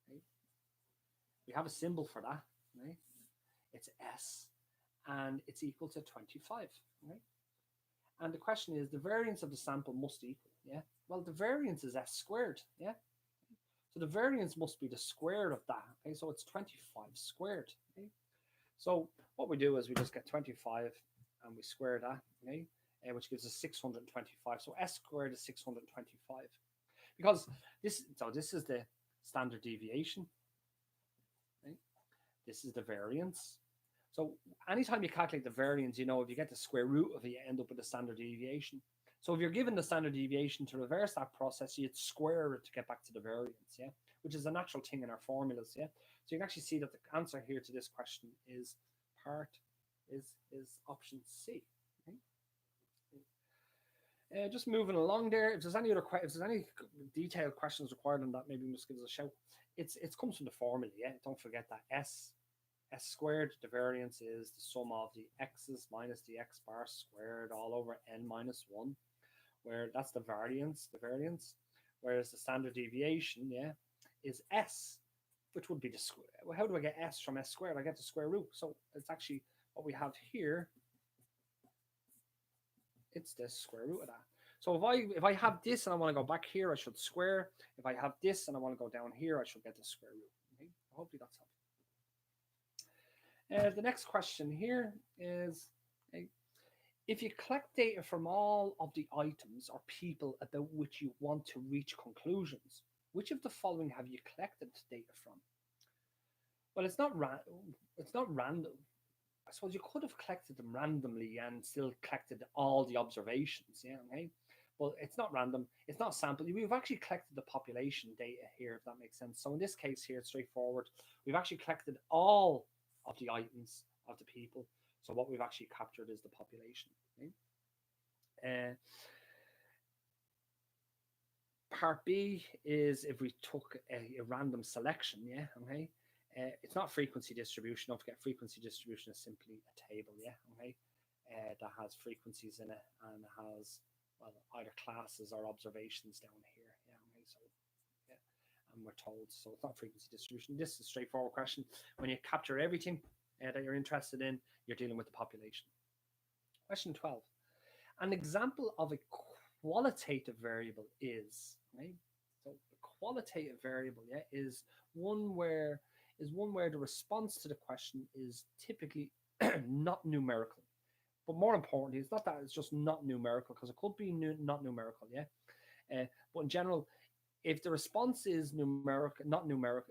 Right? We have a symbol for that. Right? It's S, and it's equal to 25. Right? And the question is, the variance of the sample must equal. Yeah. Well, the variance is S squared. Yeah. So the variance must be the square of that. Okay. So it's 25 squared. Okay. So what we do is we just get 25 and we square that. Okay. Which gives us 625. So S squared is 625. Because this is the standard deviation. Right? This is the variance. So anytime you calculate the variance, if you get the square root of it, you end up with the standard deviation. So if you're given the standard deviation, to reverse that process, you'd square it to get back to the variance, yeah, which is a natural thing in our formulas, yeah. So you can actually see that the answer here to this question is option C. Okay? Just moving along there. If there's any detailed questions required on that, maybe just give us a shout. It comes from the formula, yeah. Don't forget that S squared, the variance is the sum of the x's minus the x bar squared all over n minus 1, where that's the variance, whereas the standard deviation, yeah, is S, which would be the square. Well, how do I get S from S squared? I get the square root. So it's actually what we have here. It's the square root of that. So if I have this and I want to go back here, I should square. If I have this and I want to go down here, I should get the square root. Okay? Hopefully that's helpful. The next question here is, if you collect data from all of the items or people about which you want to reach conclusions, which of the following have you collected data from? Well, it's not random. I suppose you could have collected them randomly and still collected all the observations, yeah, okay? But it's not random. It's not sample. We've actually collected the population data here, if that makes sense. So in this case here, it's straightforward. We've actually collected all of the items of the people. So what we've actually captured is the population. Okay? Part B is if we took a random selection, yeah, okay? It's not frequency distribution. Don't forget, frequency distribution is simply a table, yeah, okay? That has frequencies in it and has, well, either classes or observations down here, yeah, okay? So, yeah, and we're told, so it's not frequency distribution. This is a straightforward question. When you capture everything that you're interested in, you're dealing with the population. Question 12. An example of a qualitative variable is, right? So a qualitative variable, yeah, is one where the response to the question is typically not numerical. But more importantly, it's not that it's just not numerical, because it could be not numerical, yeah. But in general, if the response is numerical,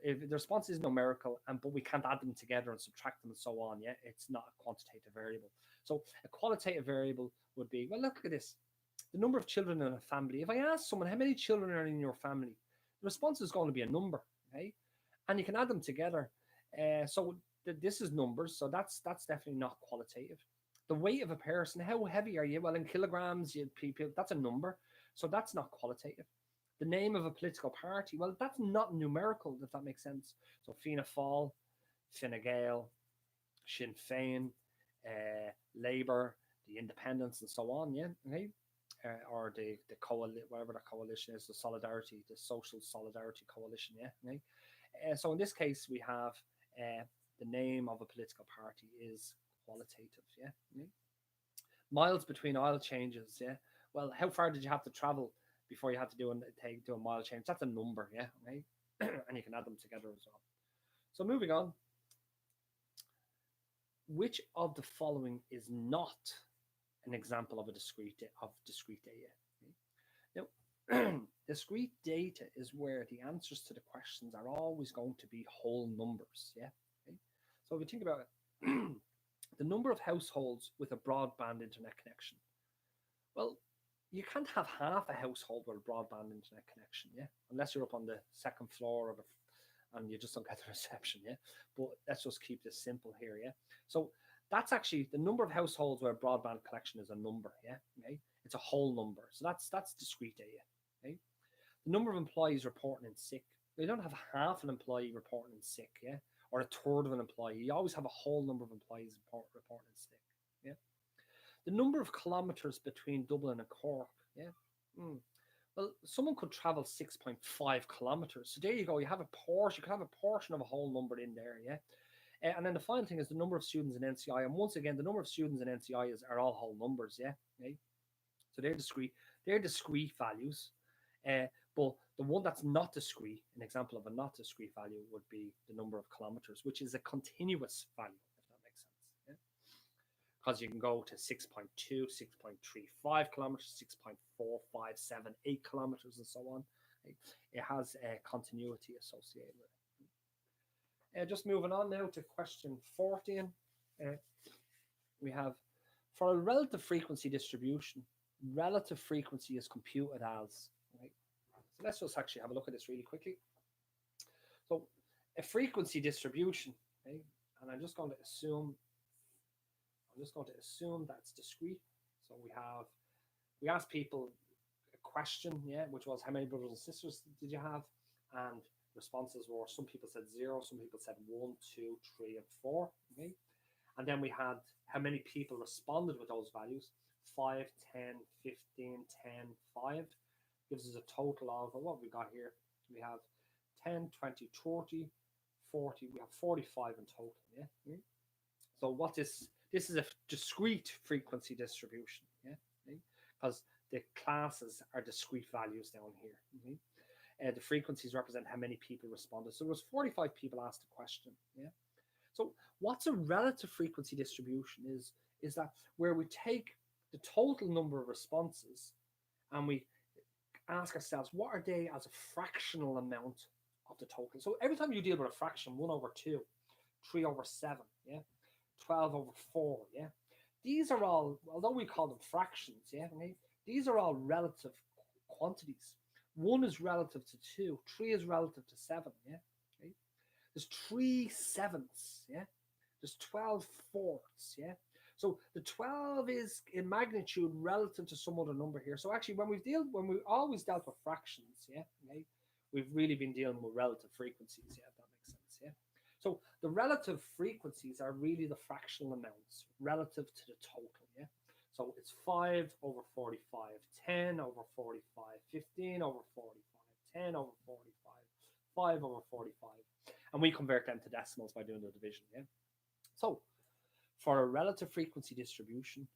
if the response is numerical, but we can't add them together and subtract them and so on, yeah, it's not a quantitative variable. So a qualitative variable would be, well, look at this, the number of children in a family. If I ask someone, how many children are in your family? The response is going to be a number, okay? And you can add them together. So this is numbers, so that's definitely not qualitative. The weight of a person, how heavy are you? Well, in kilograms, people, that's a number, so that's not qualitative. The name of a political party, well, that's not numerical, if that makes sense. So Fianna Fáil, Fine Gael, Sinn Féin, Labour, the Independents, and so on, yeah, okay? Or the whatever the coalition is, the Solidarity, the Social Solidarity Coalition, yeah, okay? So in this case, we have the name of a political party is qualitative, yeah, okay? Miles between oil changes, yeah. Well, how far did you have to travel before you had to do a mile change? That's a number, yeah, okay? And you can add them together as well. So moving on. Which of the following is not an example of discrete data? Okay? Now, discrete data is where the answers to the questions are always going to be whole numbers, yeah? Okay? So if you think about it, the number of households with a broadband internet connection. Well, you can't have half a household with a broadband internet connection, yeah, unless you're up on the second floor and you just don't get the reception, yeah. But let's just keep this simple here, yeah. So that's actually the number of households where broadband connection is a number, yeah. Okay, it's a whole number, so that's discrete data. Okay, the number of employees reporting in sick. You don't have half an employee reporting in sick, yeah, or a third of an employee. You always have a whole number of employees reporting in sick, yeah. The number of kilometers between Dublin and Cork, yeah. Well, someone could travel 6.5 kilometers. So there you go. You have a portion. You could have a portion of a whole number in there, yeah. And then the final thing is the number of students in NCI. And once again, the number of students in NCI are all whole numbers, yeah. Okay? So they're discrete. They're discrete values. But the one that's not discrete, an example of a not discrete value would be the number of kilometers, which is a continuous value, if that makes sense. Yeah? Because you can go to 6.2, 6.35 kilometers, 6.457, 8 kilometers, and so on. It has a continuity associated with it. Just moving on now to question 14. We have, for a relative frequency distribution, relative frequency is computed as, right? So let's just actually have a look at this really quickly. So a frequency distribution, okay, and I'm just going to assume that's discrete. So we asked people a question, yeah, which was how many brothers and sisters did you have? And responses were, some people said 0, some people said 1, 2, 3, and 4. Okay, and then we had how many people responded with those values: 5, 10, 15, 10, 5. Gives us a total of what we got here. We have 10, 20, 30, 40. We have 45 in total. Yeah. So what this is a discrete frequency distribution. Yeah, because the classes are discrete values down here. The frequencies represent how many people responded. So there was 45 people asked the question. Yeah. So what's a relative frequency distribution is that where we take the total number of responses and we ask ourselves, what are they as a fractional amount of the total? So every time you deal with a fraction, 1 over 2, 3 over 7, yeah, 12 over 4, yeah. These are all, although we call them fractions, yeah, okay, these are all relative quantities. 1 is relative to 2, 3 is relative to 7, yeah. Okay? There's 3 sevenths, yeah. There's 12 fourths, yeah. So the 12 is in magnitude relative to some other number here. So actually, when we always dealt with fractions, yeah, okay, we've really been dealing with relative frequencies, yeah, if that makes sense, yeah. So the relative frequencies are really the fractional amounts relative to the total, yeah. So it's 5 over 45, 10 over 45, 15 over 45, 10 over 45, 5 over 45. And we convert them to decimals by doing the division, yeah. So for a relative frequency distribution,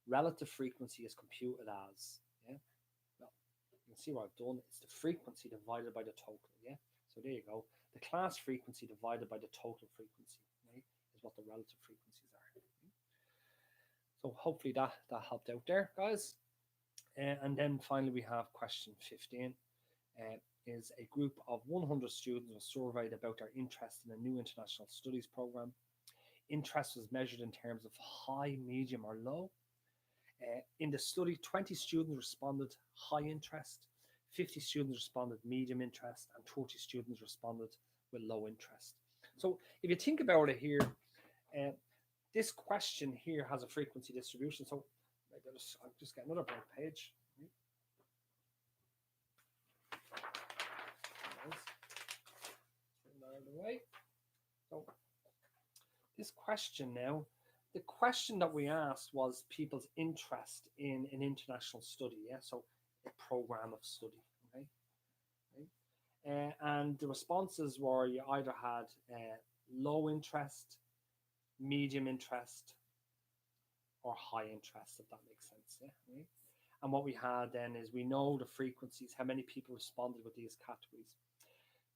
relative frequency is computed as, yeah, well, you can see what I've done. It's the frequency divided by the total, yeah. So there you go. The class frequency divided by the total frequency, right, is what the relative frequencies are. So hopefully that helped out there, guys. And then finally we have question 15. Is a group of 100 students was surveyed about their interest in a new international studies program. Interest was measured in terms of high, medium, or low. In the study, 20 students responded high interest, 50 students responded medium interest, and 30 students responded with low interest. So if you think about it here, this question here has a frequency distribution. So maybe I'll just get another blank page. Out of the way. So this question now, the question that we asked was people's interest in an international study, yeah, so a program of study, okay, and the responses were you either had low interest, medium interest, or high interest, if that makes sense, yeah, right? And what we had then is we know the frequencies, how many people responded with these categories.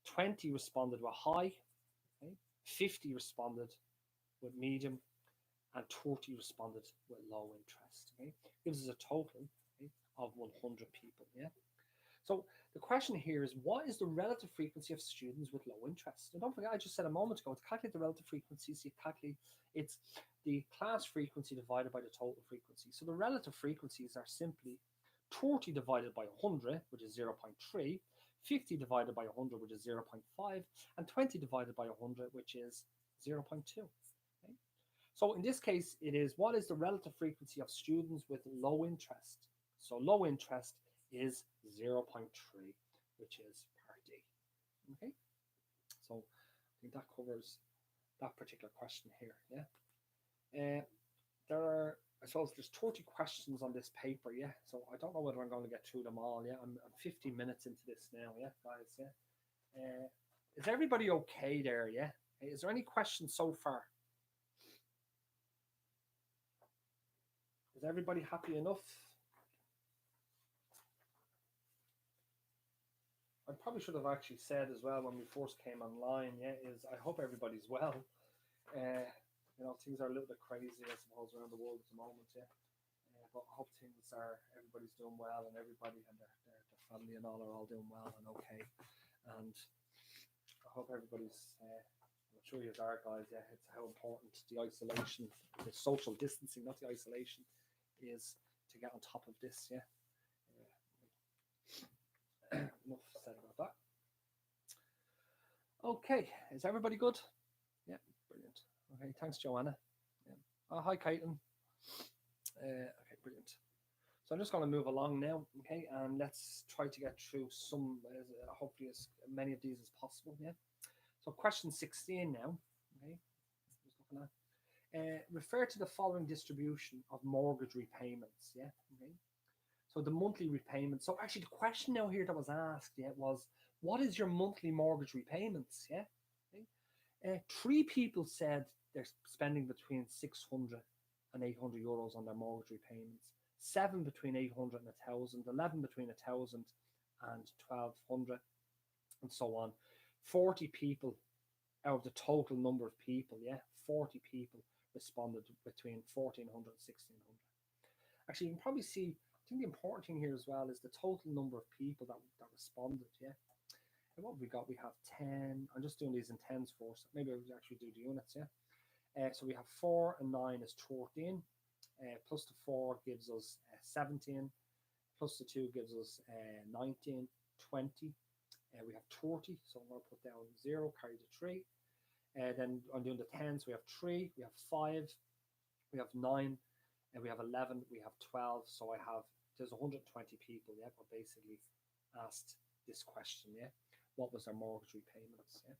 20 responded with high, okay? 50 responded with medium, and 30 responded with low interest. Okay, gives us a total, okay, of 100 people. Yeah. So the question here is, what is the relative frequency of students with low interest? And don't forget, I just said a moment ago, to calculate the relative frequencies, you calculate it's the class frequency divided by the total frequency. So the relative frequencies are simply 30 divided by 100, which is 0.3, 50 divided by 100, which is 0.5, and 20 divided by 100, which is 0.2. Okay? So in this case, it is what is the relative frequency of students with low interest? So low interest is 0.3, which is part D. Okay, so I think that covers that particular question here. Yeah, there are, I suppose there's 30 questions on this paper. Yeah, so I don't know whether I'm going to get through them all. Yeah, I'm 15 minutes into this now. Yeah, guys. Yeah, is everybody okay there? Yeah, is there any questions so far? Is everybody happy enough? I probably should have actually said as well when we first came online, yeah, is I hope everybody's well. You know, things are a little bit crazy, I suppose, around the world at the moment, yeah. But I hope everybody's doing well, and everybody and their family and all are all doing well and okay. And I hope everybody's, I'm sure you are, guys, yeah, it's how important the isolation, the social distancing, not the isolation, is to get on top of this, yeah. Enough said about that. Okay, is everybody good? Yeah, brilliant. Okay, thanks, Joanna. Yeah. Oh, hi, Caitlin. Okay, brilliant. So I'm just going to move along now, okay, and let's try to get through some, hopefully as many of these as possible, yeah. So question 16 now, okay, just looking at, refer to the following distribution of mortgage repayments, yeah, okay. So the monthly repayment. So actually the question now here that was asked, yeah, was what is your monthly mortgage repayments, yeah? Okay. 3 people said they're spending between 600 and 800 euros on their mortgage repayments. 7 between 800 and 1,000, 11 between 1,000 and 1,200, and so on. 40 people out of the total number of people, yeah, 40 people responded between 1,400 and 1,600. Actually, you can probably see, I think the important thing here as well is the total number of people that responded, yeah. And what we got, we have 10, I'm just doing these in tens first, maybe I'll actually do the units, yeah. So we have 4 and 9 is 13, plus the 4 gives us 17, plus the 2 gives us 19, 20, we have 30, so I'm going to put down 0, carry the 3, then I'm doing the 10s, we have 3, we have 5, we have 9, and we have 11, we have 12, so there's 120 people, yeah, who basically asked this question, yeah, what was their mortgage repayments, yeah.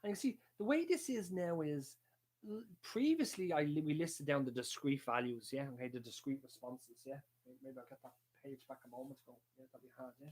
And you see, the way this is now is, previously we listed down the discrete values, yeah, okay, the discrete responses, yeah. Maybe I'll get that page back a moment ago, yeah, that we had, yeah.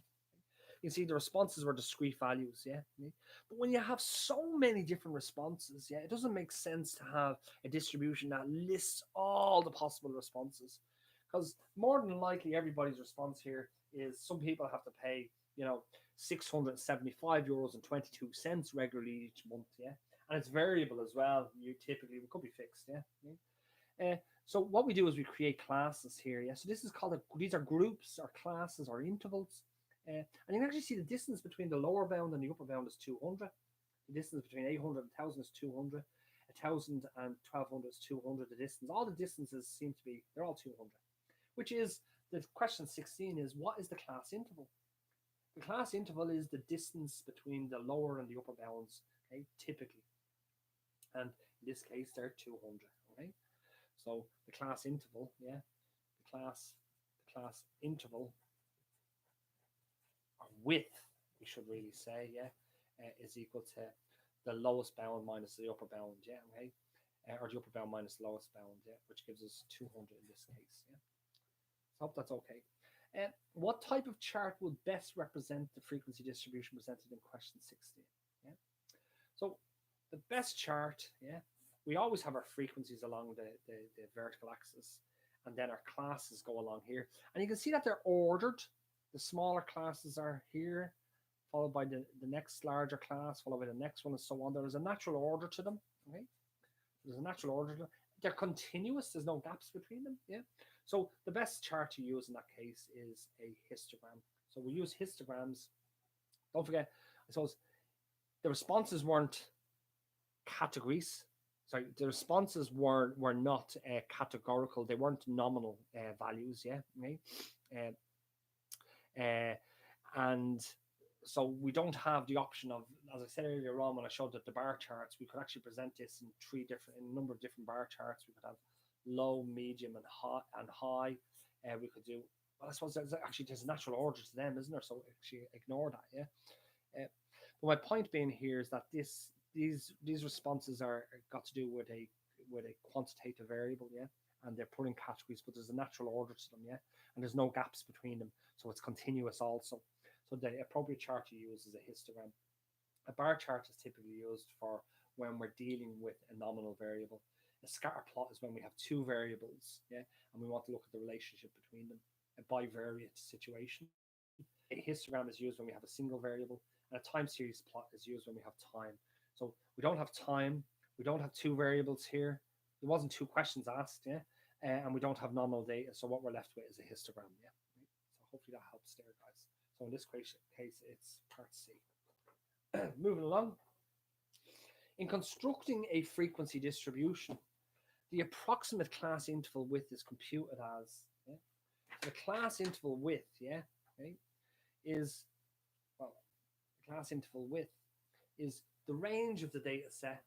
You see the responses were discrete values, yeah. But when you have so many different responses, yeah, it doesn't make sense to have a distribution that lists all the possible responses, because more than likely everybody's response here is some people have to pay, you know, 675 euros and 22 cents regularly each month, yeah. And it's variable as well. It could be fixed, yeah. So what we do is we create classes here, yeah. So this is called these are groups or classes or intervals, and you can actually see the distance between the lower bound and the upper bound is 200. The distance between 800 and 1,000 is 200. 1,000 and 1,200 is 200. The distance, all the distances seem to be, they're all 200. Which is the question 16 is what is the class interval? The class interval is the distance between the lower and the upper bounds, okay, typically. And in this case, they're 200, okay? So the class interval, yeah, the class interval, or width, we should really say, yeah, is equal to the lowest bound minus the upper bound, yeah, okay? Or the upper bound minus the lowest bound, yeah, which gives us 200 in this case, yeah? So I hope that's okay. What type of chart will best represent the frequency distribution presented in question 16? Yeah. So the best chart, yeah, we always have our frequencies along the vertical axis, and then our classes go along here. And you can see that they're ordered. The smaller classes are here, followed by the next larger class, followed by the next one, and so on. There is a natural order to them. Okay. There's a natural order to them. They're continuous. There's no gaps between them. Yeah. So the best chart to use in that case is a histogram. So we use histograms. Don't forget, I suppose the responses weren't categories. Sorry, the responses were not categorical. They weren't nominal values. Yeah. Okay. And so we don't have the option of, as I said earlier on when I showed the bar charts, we could actually present this in a number of different bar charts. We could have low, medium, and high. We could do, well, I suppose there's a natural order to them, isn't there? So actually ignore that, yeah. But my point being here is that these responses are got to do with a quantitative variable, yeah, and they're put in categories, but there's a natural order to them, yeah, and there's no gaps between them, so it's continuous also. So the appropriate chart to use is a histogram. A bar chart is typically used for when we're dealing with a nominal variable. A scatter plot is when we have two variables, yeah, and we want to look at the relationship between them. A bivariate situation. A histogram is used when we have a single variable, and a time series plot is used when we have time. So we don't have time, we don't have two variables here. There wasn't two questions asked, yeah, and we don't have nominal data. So what we're left with is a histogram, yeah. Right? So hopefully that helps there, guys. So in this case, it's part C. Moving along. In constructing a frequency distribution, the approximate class interval width is computed as, yeah? So the class interval width, yeah, okay, is, well, the class interval width is the range of the data set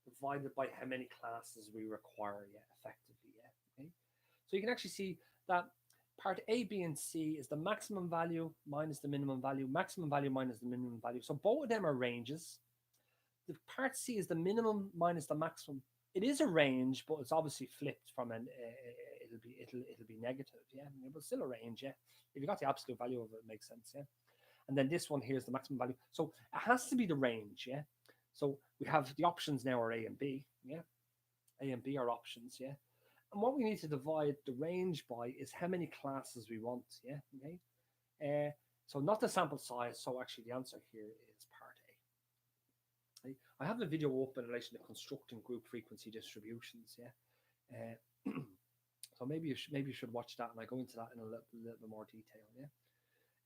divided by how many classes we require, yeah, effectively, yeah, okay. So you can actually see that part A, B, and C is the maximum value minus the minimum value, maximum value minus the minimum value. So both of them are ranges. The part C is the minimum minus the maximum. It is a range, but it's obviously flipped from an it'll be negative, yeah, but still a range, yeah. If you got the absolute value of it, it makes sense, yeah. And then this one here is the maximum value. So it has to be the range, yeah. So we have the options now are A and B, yeah. A and B are options, yeah. And what we need to divide the range by is how many classes we want, yeah, okay. So not the sample size. So actually the answer here is part A. Okay? I have a video up in relation to constructing group frequency distributions, yeah. So maybe you should watch that, and I go into that in a little bit more detail,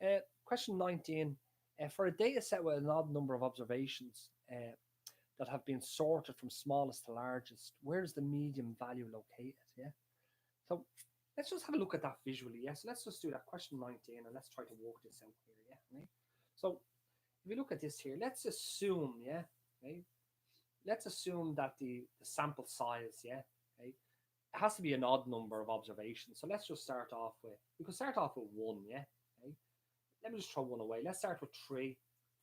yeah. Question 19. For a data set with an odd number of observations that have been sorted from smallest to largest, where is the median value located? Yeah. So let's just have a look at that visually. Yeah. So let's just do that. Question 19, and let's try to work this out here. Yeah. Right? So if we look at this here, let's assume, yeah, okay, let's assume that the sample size, yeah, okay, it has to be an odd number of observations. So let's just start off with, we could start off with 1, yeah. Okay. Let me just throw 1 away. Let's start with 3,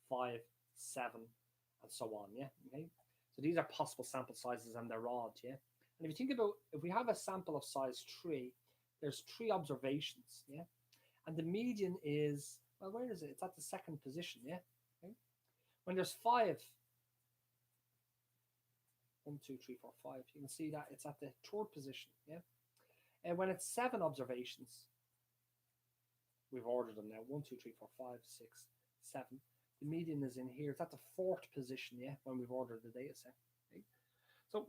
5, 7, and so on, yeah. Okay. So these are possible sample sizes, and they're odd, yeah. And if you think about, if we have a sample of size 3, there's 3 observations, yeah. And the median is, well, where is it? It's at the second position, yeah. Okay. When there's 5, 1, 2, 3, 4, 5, you can see that it's at the third position, yeah. And when it's 7 observations, we've ordered them now, 1, 2, 3, 4, 5, 6, 7. The median is in here. It's at the 4th position, yeah, when we've ordered the data set. Okay. So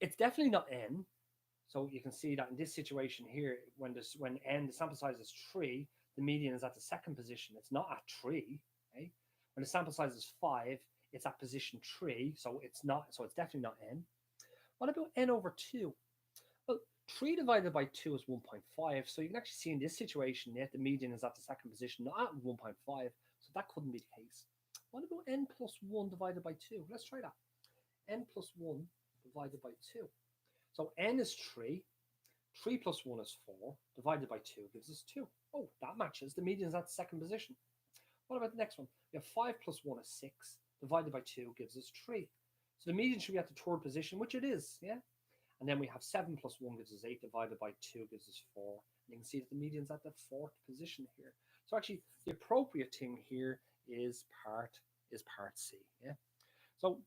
it's definitely not n. So you can see that in this situation here, when n, the sample size is 3, the median is at the 2nd position. It's not at 3. Okay. When the sample size is 5, it's at position 3. So it's not. So it's definitely not n. What about n over 2? Well, 3 divided by 2 is 1.5. So you can actually see in this situation, yeah, the median is at the 2nd position, not at 1.5. So that couldn't be the case. What about n plus 1 divided by 2? Let's try that. N plus 1 divided by 2. So n is 3. 3 plus 1 is 4. Divided by 2 gives us 2. Oh, that matches. The median is at the 2nd position. What about the next one? We have 5 plus 1 is 6. Divided by 2 gives us 3. So the median should be at the 3rd position, which it is, yeah? And then we have 7 plus 1 gives us 8, divided by 2 gives us 4. And you can see that the median's at the 4th position here. So actually, the appropriate thing here is part C, yeah? So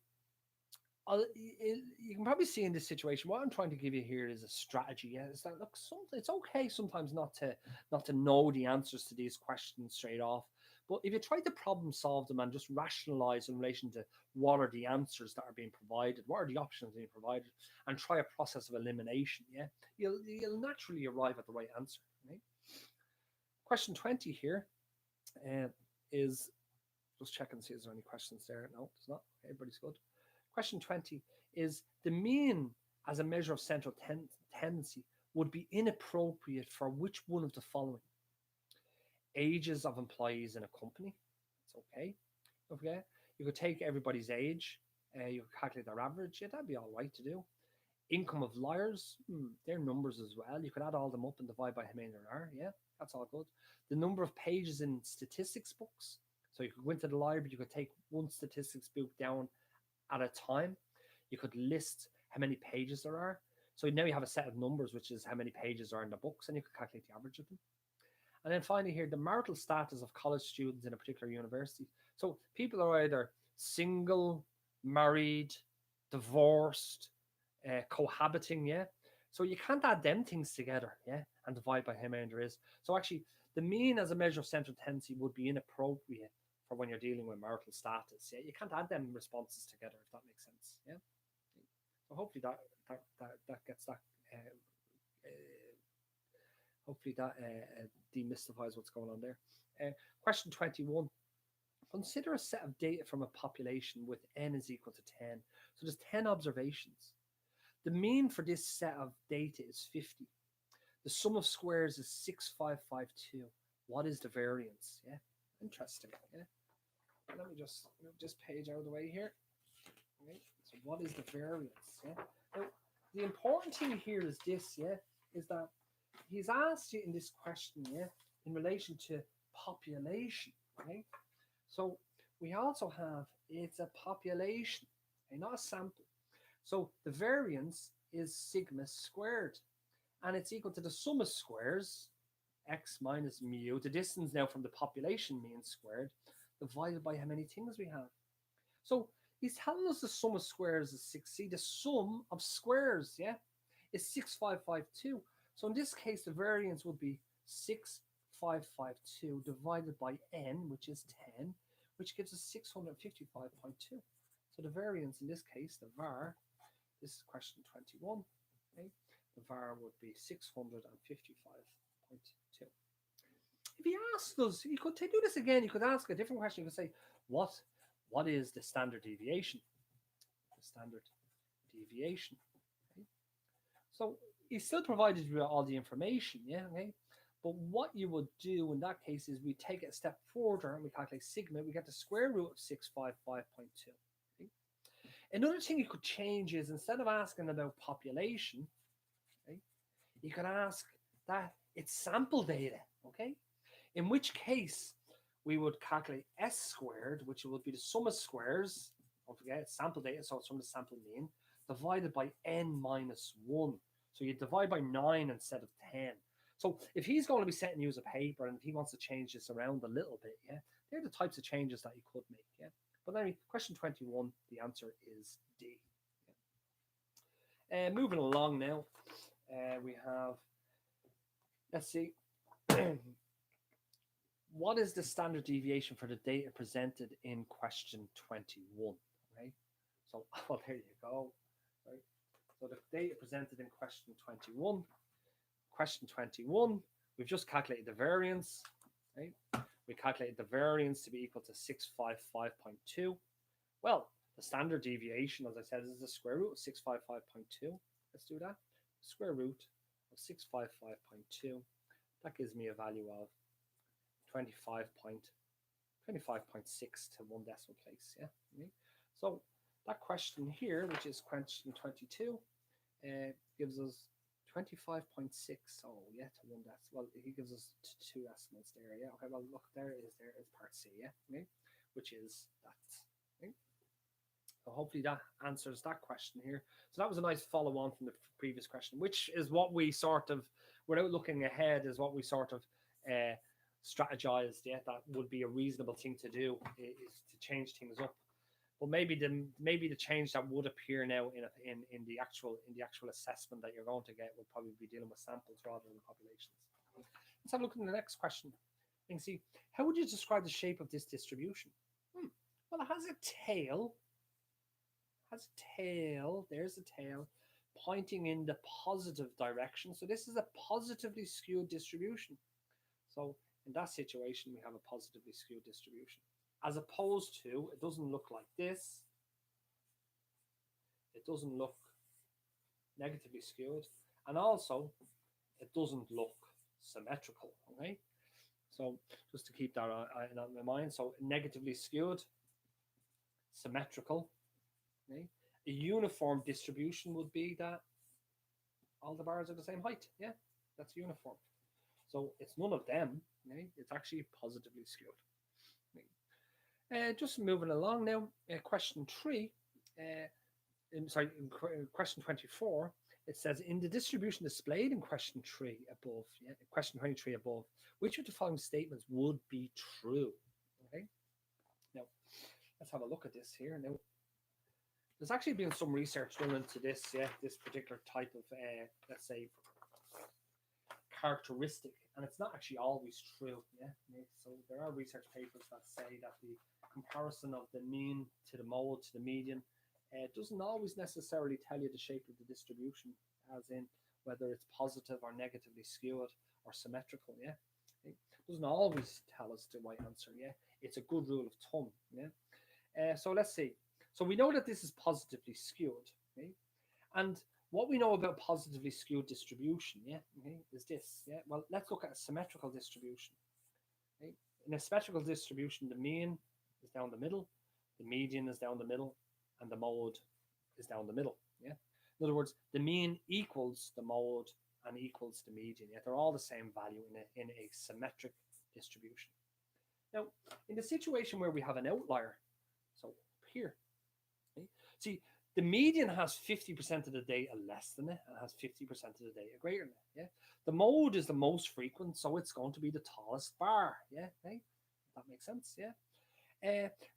you can probably see in this situation, what I'm trying to give you here is a strategy. Yeah? Is that, look, it's okay sometimes not to know the answers to these questions straight off. But if you try to problem solve them and just rationalize in relation to what are the answers that are being provided, what are the options being provided, and try a process of elimination, yeah, you'll naturally arrive at the right answer. Right? Question 20 here is, just check and see if there's any questions there. No, there's not. Okay, everybody's good. Question 20 is, the mean as a measure of central tendency would be inappropriate for which one of the following? ages of employees in a company. It's okay. Don't forget, you could take everybody's age. You could calculate their average. Yeah, that'd be all right to do. Income of liars, they're numbers as well. You could add all them up and divide by how many there are. Yeah, that's all good. The number of pages in statistics books. So you could go into the library, you could take one statistics book down at a time. You could list how many pages there are. So now you have a set of numbers, which is how many pages are in the books, and you could calculate the average of them. And then finally here, the marital status of college students in a particular university. So people are either single, married, divorced, cohabiting, yeah. So you can't add them things together, yeah, and divide by how many there is. So actually, the mean as a measure of central tendency would be inappropriate for when you're dealing with marital status. Yeah, you can't add them responses together, if that makes sense. Yeah. So hopefully that gets that. Hopefully that demystifies what's going on there. Question 21. Consider a set of data from a population with n is equal to 10. So there's 10 observations. The mean for this set of data is 50. The sum of squares is 6552. What is the variance? Yeah, interesting. Yeah. Let me just move this page out of the way here. Okay. So what is the variance? Yeah. Now, the important thing here is this, yeah, is that he's asked you in this question, yeah, in relation to population, right? So we also have, it's a population, okay, not a sample. So the variance is sigma squared, and it's equal to the sum of squares, x minus mu, the distance now from the population mean squared, divided by how many things we have. So he's telling us the sum of squares is 6. See, the sum of squares, yeah, is 6552. So in this case, the variance would be 6552 divided by n, which is 10, which gives us 655.2. So the variance in this case, the var, this is question 21, okay? The var would be 655.2. If he asked us, he could do this again, you could ask a different question. You could say, what is the standard deviation? The standard deviation. Okay? So he still provided you with all the information, yeah, okay? But what you would do in that case is we take it a step further and we calculate sigma, we get the square root of 655.2. Okay? Another thing you could change is instead of asking about population, okay, you could ask that it's sample data, okay? In which case we would calculate s squared, which would be the sum of squares, don't forget it's sample data, so it's from the sample mean, divided by n minus 1. So you divide by 9 instead of 10. So if he's going to be setting you as a paper and if he wants to change this around a little bit, yeah, they're the types of changes that you could make, yeah. But anyway, question 21, the answer is D. Yeah. Moving along now, we have, let's see, what is the standard deviation for the data presented in question 21, right? So, well, there you go, right? So the data presented in question 21, we've just calculated the variance, right? We calculated the variance to be equal to 655.2. Well, the standard deviation, as I said, is the square root of 655.2. Let's do that. Square root of 655.2. That gives me a value of 25.6 to one decimal place. Yeah. Okay. So that question here, which is question 22, gives us 25.6. Oh, yeah, to one decimal. Well, he gives us two decimals there. Yeah. Okay. Well, look, there it is. There is part C. Yeah. Okay. Which is that. Okay. So hopefully that answers that question here. So that was a nice follow on from the previous question, which is what we sort of, without looking ahead, is what we sort of strategized. Yeah, that would be a reasonable thing to do, is to change things up. But maybe the change that would appear now in the actual assessment that you're going to get will probably be dealing with samples rather than populations. Let's have a look at the next question. You can see, how would you describe the shape of this distribution? Well, it has a tail. There's a tail pointing in the positive direction. So this is a positively skewed distribution. So in that situation, we have a positively skewed distribution. As opposed to, it doesn't look like this. It doesn't look negatively skewed. And also, it doesn't look symmetrical, okay? So just to keep that in my mind. So negatively skewed, symmetrical. Okay? A uniform distribution would be that all the bars are the same height. Yeah, that's uniform. So it's none of them. Okay? It's actually positively skewed. Just moving along now. Question 3. Question 24. It says in the distribution displayed in question 3 above, question 23 above, which of the following statements would be true? Okay. Now, let's have a look at this here. Now, there's actually been some research done into this, this particular type of, let's say, characteristic, and it's not actually always true. So there are research papers that say that the comparison of the mean to the mode to the median doesn't always necessarily tell you the shape of the distribution, as in whether it's positive or negatively skewed or symmetrical. It doesn't always tell us the right answer. It's a good rule of thumb. So let's see. So we know that this is positively skewed. And what we know about positively skewed distribution, is this. Well, let's look at a symmetrical distribution. In a symmetrical distribution, the mean is down the middle, the median is down the middle, and the mode is down the middle. In other words, the mean equals the mode and equals the median. They're all the same value in a symmetric distribution. Now, in the situation where we have an outlier, so up here, see, the median has 50% of the data less than it and has 50% of the data greater than it. The mode is the most frequent, so it's going to be the tallest bar. That makes sense.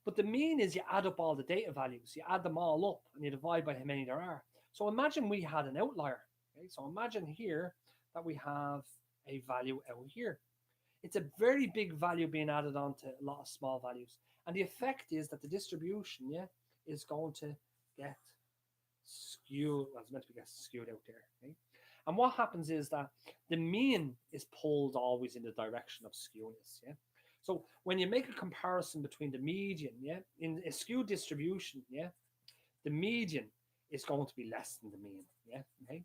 But the mean is you add up all the data values, you add them all up and you divide by how many there are. So imagine we had an outlier. So imagine here that we have a value out here. It's a very big value being added on to a lot of small values. And the effect is that the distribution, is going to get skewed. Well, it's meant to be get skewed out there. And what happens is that the mean is pulled always in the direction of skewness. So when you make a comparison between the median, in a skewed distribution, the median is going to be less than the mean.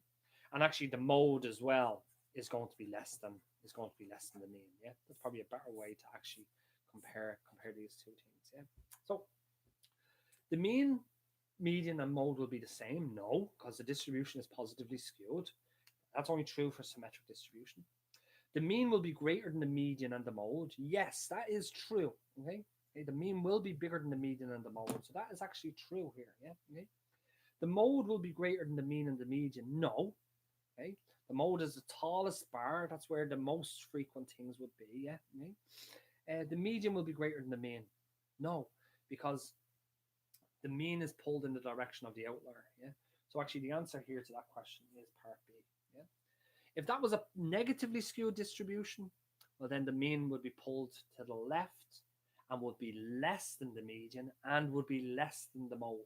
And actually the mode as well is going to be less than the mean. That's probably a better way to actually compare these two things. So the mean, median, and mode will be the same. No, because the distribution is positively skewed. That's only true for symmetric distribution. The mean will be greater than the median and the mode. Yes, that is true. The mean will be bigger than the median and the mode. So that is actually true here. The mode will be greater than the mean and the median. No. The mode is the tallest bar. That's where the most frequent things would be. The median will be greater than the mean. No, because the mean is pulled in the direction of the outlier. So actually the answer here to that question is part B. If that was a negatively skewed distribution, well, then the mean would be pulled to the left and would be less than the median and would be less than the mode.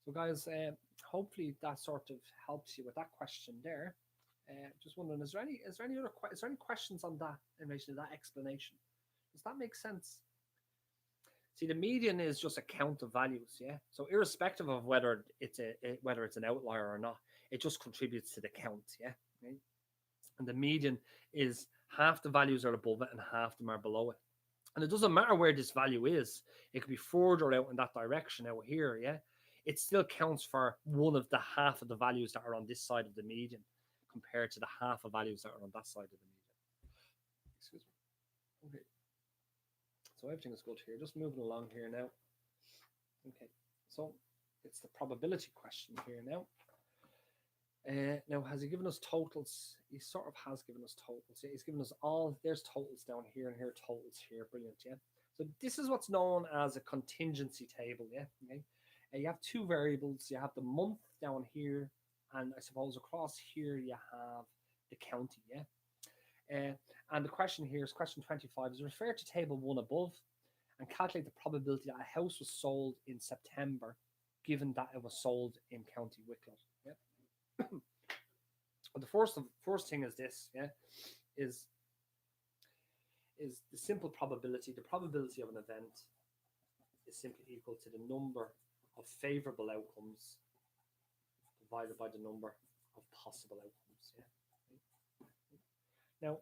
So guys, hopefully that sort of helps you with that question there. Just wondering, is there any questions on that in relation to that explanation? Does that make sense? See, the median is just a count of values. So irrespective of whether it's an outlier or not, it just contributes to the count. And the median is half the values are above it and half them are below it. And it doesn't matter where this value is. It could be further out in that direction out here. It still counts for one of the half of the values that are on this side of the median compared to the half of values that are on that side of the median. Excuse me. Okay. So everything is good here. Just moving along here now. Okay. So it's the probability question here now. Now, has he given us totals? He sort of has given us totals. He's given us all, there's totals down here and here totals here. Brilliant, So this is what's known as a contingency table, You have two variables. You have the month down here, and I suppose across here you have the county, and the question here is question 25 is refer to table 1 above and calculate the probability that a house was sold in September given that it was sold in County Wicklow. But the first thing is this, is the simple probability. The probability of an event is simply equal to the number of favorable outcomes divided by the number of possible outcomes. Now,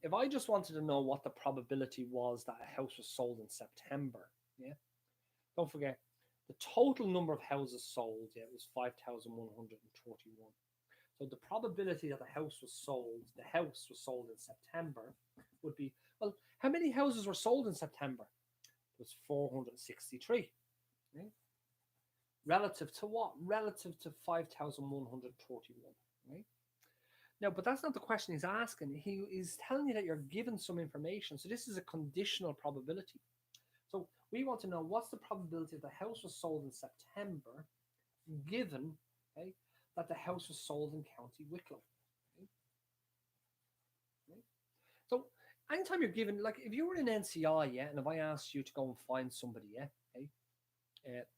if I just wanted to know what the probability was that a house was sold in September, yeah, don't forget the total number of houses sold, yeah, was 5,141. So the probability that the house was sold in September would be, well, how many houses were sold in September? It was 463. Okay? Relative to what? Relative to 5,141. Right? Now, but that's not the question he's asking. He is telling you that you're given some information. So this is a conditional probability. So we want to know what's the probability that the house was sold in September, given, okay, that the house was sold in County Wicklow. Okay? Okay? So anytime you're given, like if you were in NCI, yeah, and if I asked you to go and find somebody, yeah, okay,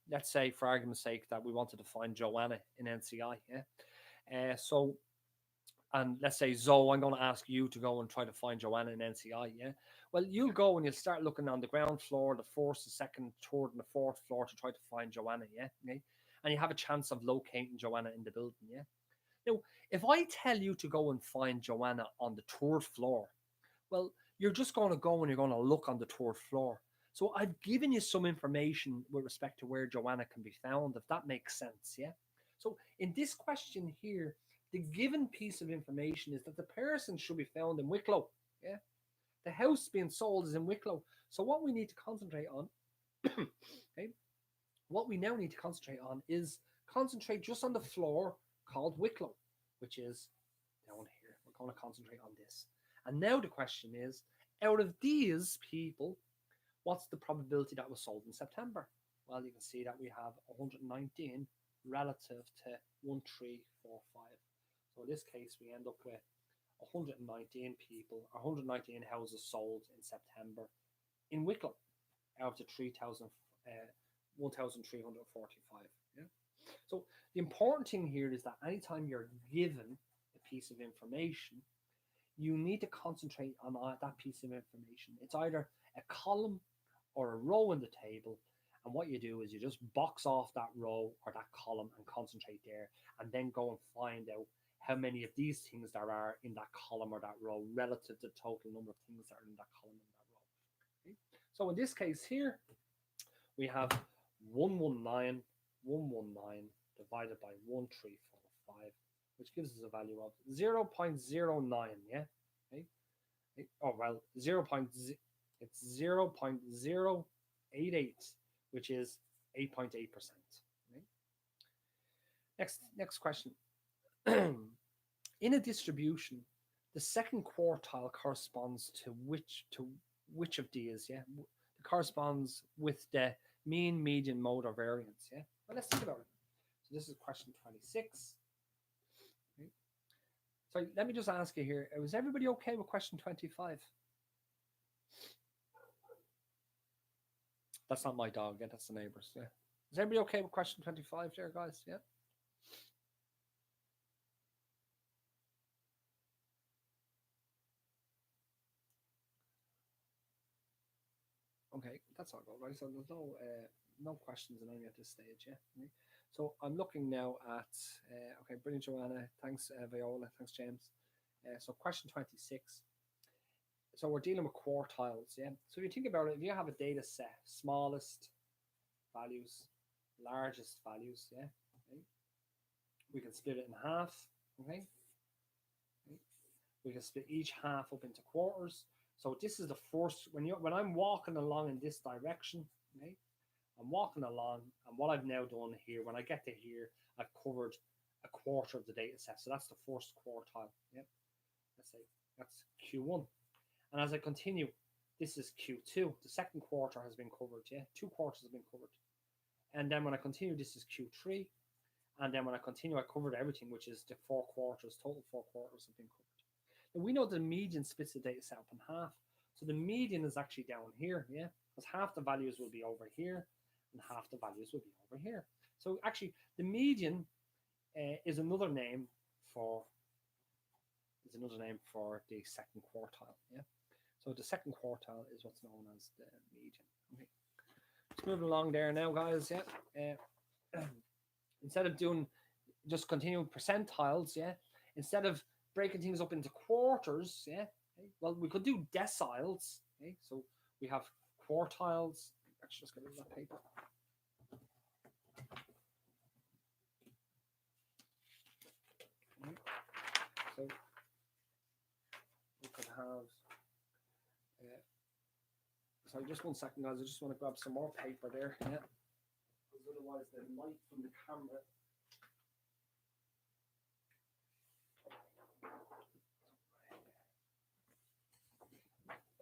let's say for argument's sake that we wanted to find Joanna in NCI, yeah, and let's say Zoe, I'm going to ask you to go and try to find Joanna in NCI, yeah. Well, you'll go and you'll start looking on the ground floor, the first, the second, third, and the fourth floor to try to find Joanna, yeah. Okay? And you have a chance of locating Joanna in the building, yeah. Now, if I tell you to go and find Joanna on the third floor, well, you're just going to go and you're going to look on the third floor. So I've given you some information with respect to where Joanna can be found, if that makes sense, yeah. So in this question here, the given piece of information is that the person should be found in Wicklow, yeah. The house being sold is in Wicklow. So what we need to concentrate on, okay, what we now need to concentrate on is concentrate just on the floor called Wicklow, which is down here. We're going to concentrate on this. And now the question is, out of these people, what's the probability that was sold in September? Well, you can see that we have 119 relative to 1345. So in this case, we end up with 119 people, 119 houses sold in September in Wicklow out of the 1,345. Yeah. So the important thing here is that anytime you're given a piece of information, you need to concentrate on that piece of information. It's either a column or a row in the table. And what you do is you just box off that row or that column and concentrate there, and then go and find out how many of these things there are in that column or that row relative to the total number of things that are in that column and that row. Okay? So in this case here, we have 119 divided by 1345, which gives us a value of 0.09, yeah? Okay? Oh, well, it's 0.088, which is 8.8%. Okay? Next question. In a distribution, the second quartile corresponds to which of these? Yeah, it corresponds with the mean, median, mode, or variance. Yeah. Well, let's think about it. So this is question 26. Okay. So let me just ask you here: is everybody okay with question 25? That's not my dog. Yeah, that's the neighbors. Yeah. Is everybody okay with question 25 there, guys? Yeah. Okay, that's all good, right? So there's no questions in any at this stage, yeah. Okay. So I'm looking now at okay, brilliant, Joanna. Thanks, Viola. Thanks, James. So question 26. So we're dealing with quartiles, yeah. So if you think about it, if you have a data set, smallest values, largest values, yeah. Okay. We can split it in half, okay. Okay. We can split each half up into quarters. So this is the first, when I'm walking along in this direction, okay, I'm walking along, and what I've now done here, when I get to here, I've covered a quarter of the data set. So that's the first quartile. Yeah. Let's say that's Q1. And as I continue, this is Q2. The second quarter has been covered. Yeah. 2 quarters have been covered. And then when I continue, this is Q3. And then when I continue, I covered everything, which is the 4 quarters, total 4 quarters have been covered. And we know the median splits the data set up in half. So the median is actually down here, yeah? Because half the values will be over here and half the values will be over here. So actually the median is another name for the second quartile, yeah? So the second quartile is what's known as the median. Okay. Let's move along there now, guys, yeah? Instead of doing just continuing percentiles, yeah? Instead of breaking things up into quarters, yeah, Okay? Well, we could do deciles. Okay? So we have quartiles. Actually, just get rid of that paper. Okay? So we could have. Sorry, just 1 second, guys. I just want to grab some more paper there. Yeah. Because otherwise, the light from the camera.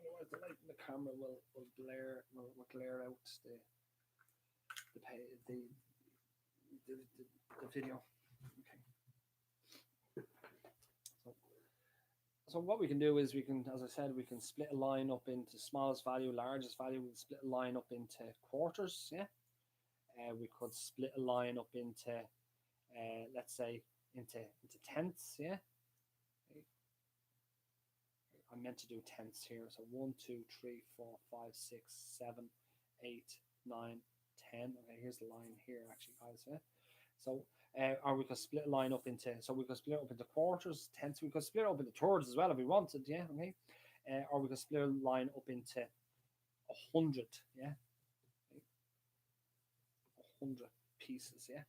Otherwise, the light from the camera will glare out the video. Okay. So what we can do is we can, as I said, we can split a line up into smallest value, largest value. We can split a line up into quarters. Yeah. We could split a line up into, let's say, into tenths. Yeah. I meant to do tenths here. So 1, 2, 3, 4, 5, 6, 7, 8, 9, 10. Okay, here's the line here, actually, guys. Yeah. So, or we could split a line up into. So we could split it up into quarters, tenths. We could split it up into thirds as well if we wanted. Yeah. Okay. Or we could split a line up into 100. Yeah. Okay. 100 pieces. Yeah.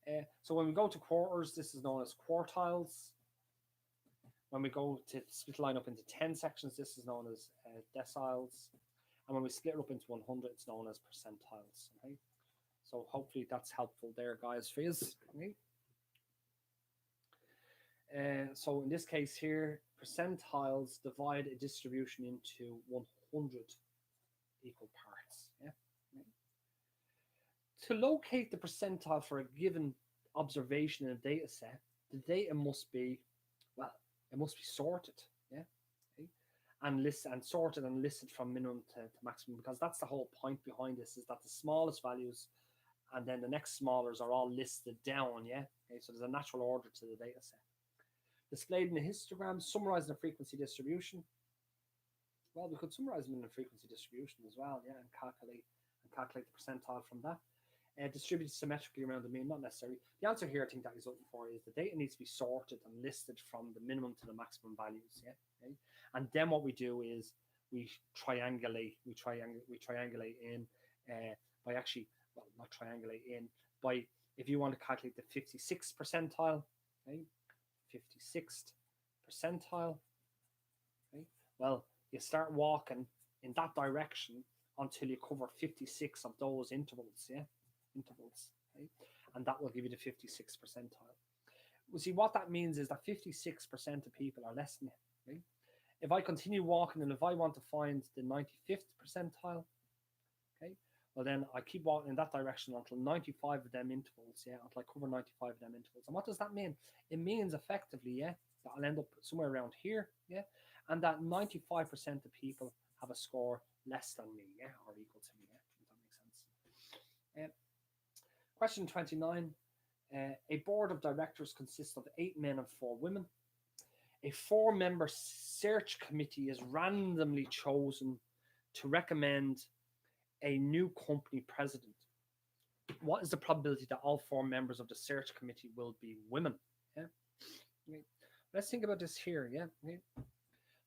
Okay. So when we go to quarters, this is known as quartiles. When we go to split a line up into 10 sections, this is known as deciles. And when we split it up into 100, it's known as percentiles. Okay. So hopefully that's helpful there, guys, for you. Okay. So in this case here, percentiles divide a distribution into 100 equal parts. Yeah. Okay. To locate the percentile for a given observation in a data set, the data must be, well, it must be sorted, yeah, okay? and sorted and listed from minimum to maximum, because that's the whole point behind this, is that the smallest values and then the next smallers are all listed down, yeah. Okay, so there's a natural order to the data set. Displayed in a histogram, summarizing a frequency distribution. Well, we could summarize them in a frequency distribution as well, yeah, and calculate the percentile from that. Distributed symmetrically around the mean, not necessarily. The answer here, I think, that he's looking for is the data needs to be sorted and listed from the minimum to the maximum values. Yeah, okay? And then what we do is we triangulate. We triangulate in by actually, well, not triangulate in by, if you want to calculate the 56th percentile, okay, 56th percentile. Okay, well, you start walking in that direction until you cover 56 of those intervals. Yeah. Intervals, okay? And that will give you the 56th percentile. Well, see, what that means is that 56% of people are less than you. Okay? If I continue walking and if I want to find the 95th percentile, okay, well then I keep walking in that direction until 95 of them intervals, yeah, until I cover 95 of them intervals. And what does that mean? It means effectively, yeah, that I'll end up somewhere around here, yeah, and that 95% of people have a score less than me, yeah, or equal to me, yeah, if that makes sense. Question 29. A board of directors consists of 8 men and 4 women. A 4-member search committee is randomly chosen to recommend a new company president. What is the probability that all 4 members of the search committee will be women? Yeah. Okay. Let's think about this here. Yeah. Okay.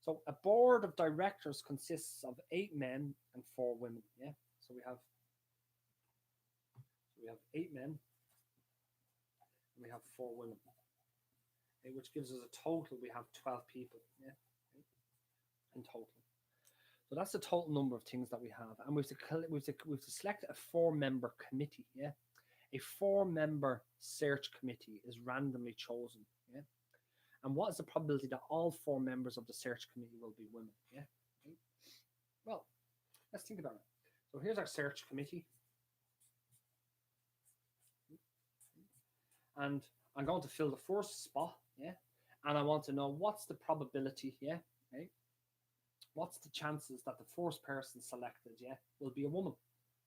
So a board of directors consists of 8 men and 4 women. Yeah. So we have 8 men and we have 4 women, okay, which gives us a total. We have 12 people, yeah, okay, in total. So that's the total number of things that we have, and we have to select a 4-member committee. Yeah, a 4-member search committee is randomly chosen. Yeah, and what is the probability that all 4 members of the search committee will be women? Yeah, okay. Well, let's think about it. So here's our search committee. And I'm going to fill the first spot, yeah, and I want to know what's the probability, yeah, okay, what's the chances that the first person selected, yeah, will be a woman,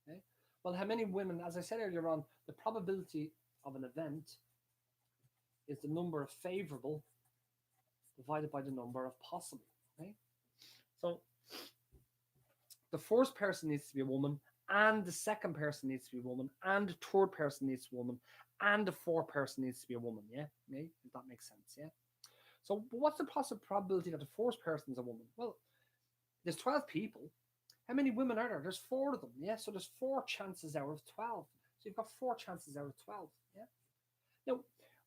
okay. Well, how many women, as I said earlier on, the probability of an event is the number of favorable divided by the number of possible, okay. So the first person needs to be a woman, and the second person needs to be a woman, and the third person needs to be a woman, and the 4th person needs to be a woman, yeah? Okay? If that makes sense, yeah? So what's the possible probability that the first person is a woman? Well, there's 12 people. How many women are there? There's 4 of them. Yeah, so there's 4 chances out of 12. So you've got 4 chances out of 12. Yeah. Now,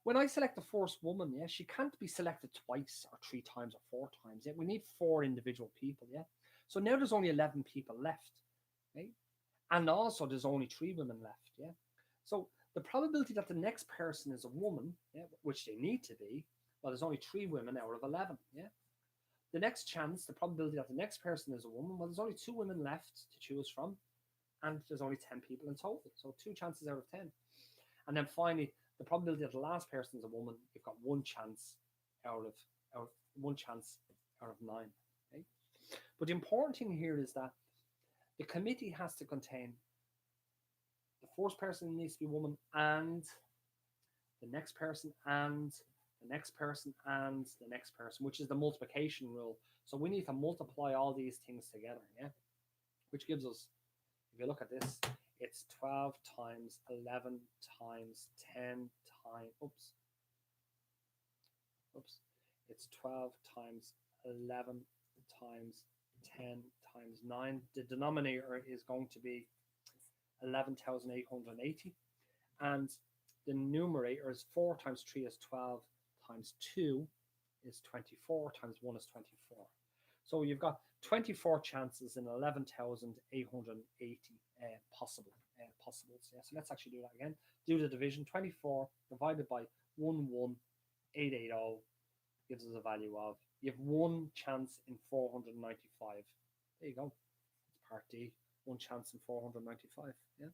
when I select the first woman, yeah, she can't be selected twice or 3 times or 4 times. Yeah, we need 4 individual people. Yeah. So now there's only 11 people left. Right? And also there's only 3 women left. Yeah. So the probability that the next person is a woman, yeah, which they need to be, well, there's only 3 women out of 11. Yeah. The next chance, the probability that the next person is a woman, well, there's only 2 women left to choose from, and there's only 10 people in total. So 2 chances out of 10. And then finally, the probability that the last person is a woman, you've got 1 chance out of 1 chance out of 9. Okay? But the important thing here is that the committee has to contain the first person needs to be a woman, and the next person, and the next person, and the next person, which is the multiplication rule. So we need to multiply all these things together, yeah? Which gives us, if you look at this, it's 12 times 11 times 10 times, it's 12 times 11 times 10 times 9. The denominator is going to be 11,880, and the numerator is 4 times 3 is 12 times 2 is 24 times 1 is 24. So you've got 24 chances in 11,880 possibles. Yeah. So let's actually do that again. Do the division. 24 divided by 11880 gives us a value of, you have 1 chance in 495. There you go. It's part D. 1 chance in 495. Yeah.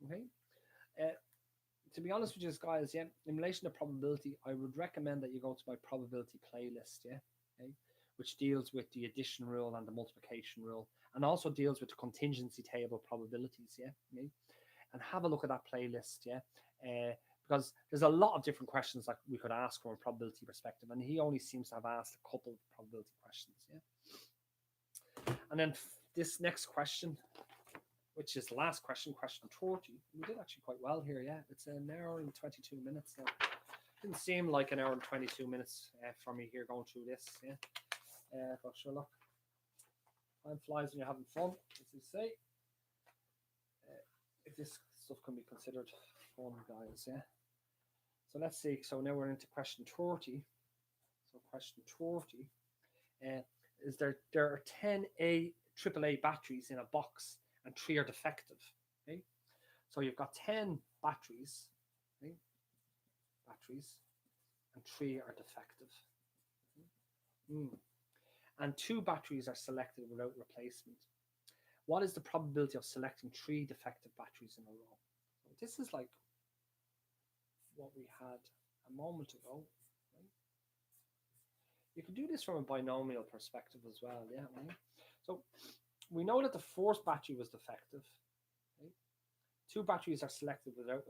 Okay. To be honest with you guys, yeah, in relation to probability, I would recommend that you go to my probability playlist, yeah, okay, which deals with the addition rule and the multiplication rule, and also deals with the contingency table probabilities, yeah, okay? And have a look at that playlist, yeah, because there's a lot of different questions that we could ask from a probability perspective, and he only seems to have asked a couple of probability questions, yeah. And then this next question, which is the last question, question 30. We did actually quite well here, yeah. It's an hour and 22 minutes now. Didn't seem like an hour and 22 minutes for me here going through this, yeah. But sure, look, time flies when you're having fun, as you say. If this stuff can be considered fun, guys, yeah. So let's see. So now we're into question 30. So question 30 is there are 10 AAA batteries in a box, and 3 are defective. Okay, so you've got 10 batteries, okay? And 3 are defective. Okay? And 2 batteries are selected without replacement. What is the probability of selecting 3 defective batteries in a row? So this is like what we had a moment ago. Right? You can do this from a binomial perspective as well, yeah. Right? So we know that the first battery was defective. Okay? 2 batteries are selected without,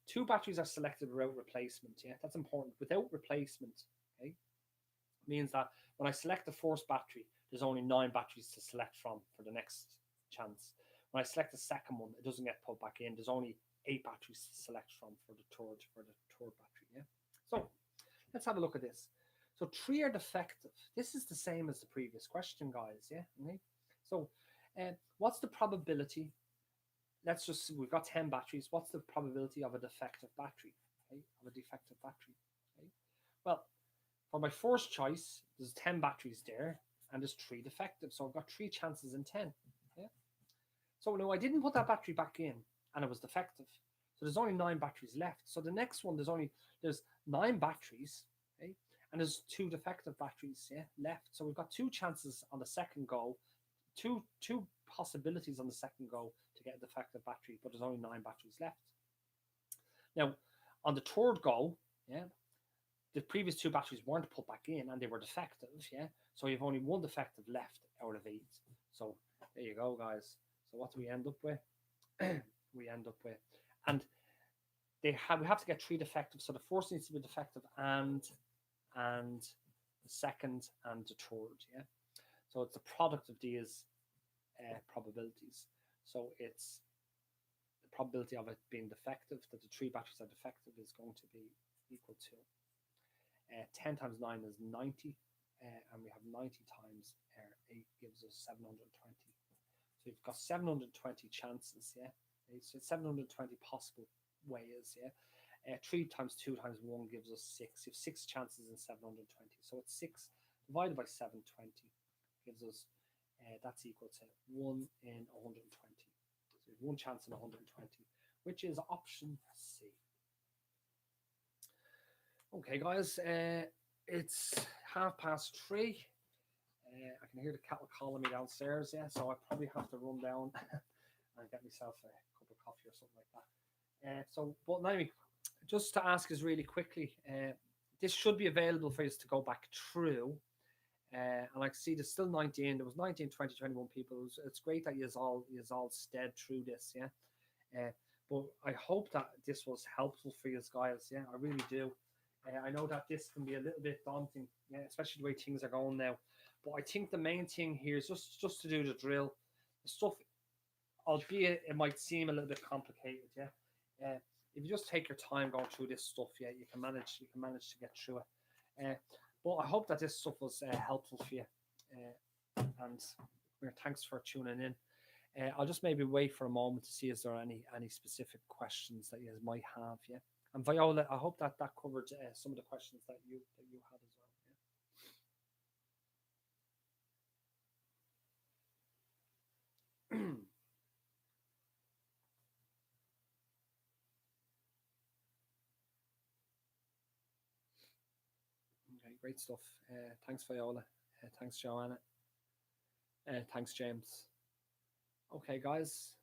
2 batteries are selected without replacement. Yeah, that's important. Without replacement, okay, means that when I select the first battery, there's only 9 batteries to select from for the next chance. When I select the second one, it doesn't get put back in. There's only 8 batteries to select from for the third battery. Yeah. So let's have a look at this. So 3 are defective. This is the same as the previous question, guys. Yeah. Okay. So what's the probability? Let's just, we've got 10 batteries. What's the probability of a defective battery? Okay, of a defective battery. Okay. Well, for my first choice, there's 10 batteries there, and there's 3 defective. So I've got 3 chances in 10. Yeah. So no, I didn't put that battery back in, and it was defective. So there's only 9 batteries left. So the next one, there's 9 batteries, okay, and there's 2 defective batteries, yeah, left. So we've got 2 chances on the second go. Two possibilities on the second go to get a defective battery, but there's only 9 batteries left. Now, on the third go, yeah, the previous 2 batteries weren't put back in and they were defective, yeah. So you've only 1 defective left out of 8. So there you go, guys. So what do we end up with? We end up with, and we have to get 3 defective. So the first needs to be defective, and the second and the third, yeah. So it's the product of these probabilities. So it's the probability of it being defective, that the 3 batteries are defective, is going to be equal to 10 times 9 is 90, and we have 90 times 8 gives us 720. So you've got 720 chances, yeah? So 720 possible ways, yeah? 3 times 2 times 1 gives us 6. You have 6 chances in 720. So it's 6 divided by 720 gives us, that's equal to 1 in 120. So you have 1 chance in 120, which is option C. Okay, guys, it's 3:30. I can hear the cattle calling me downstairs, yeah, so I probably have to run down and get myself a cup of coffee or something like that. But anyway, just to ask us really quickly, this should be available for you to go back through. And I can see there's still 19. There was 19, 20, 21 people. It's great that you all stead through this, yeah. But I hope that this was helpful for you guys, yeah. I really do. I know that this can be a little bit daunting, yeah, especially the way things are going now. But I think the main thing here is just to do the drill. The stuff, albeit it might seem a little bit complicated, yeah. If you just take your time going through this stuff, yeah, you can manage to get through it. But I hope that this stuff was helpful for you. And thanks for tuning in. I'll just maybe wait for a moment to see is there any specific questions that you might have, yeah. And Viola, I hope that covered some of the questions that you had as well. Yeah. Okay, great stuff. Thanks, Viola. Thanks, Joanna. Thanks, James. Okay, guys.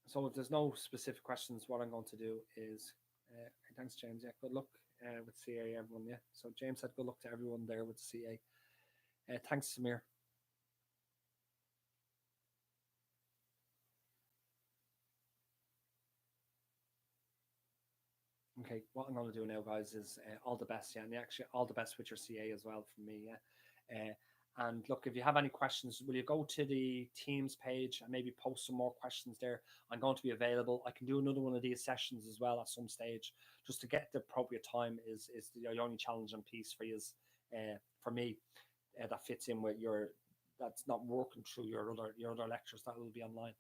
So if there's no specific questions, what I'm going to do is, thanks, James. Yeah, good luck with CA, everyone. Yeah. So James said good luck to everyone there with CA. Thanks, Samir. Okay, what I'm going to do now, guys, is all the best. Yeah, and actually all the best with your CA as well from me. Yeah. And look, if you have any questions, will you go to the Teams page and maybe post some more questions there? I'm going to be available. I can do another one of these sessions as well at some stage, just to get the appropriate time is the only challenging piece for you, for me, that fits in with that's not working through your other lectures that will be online.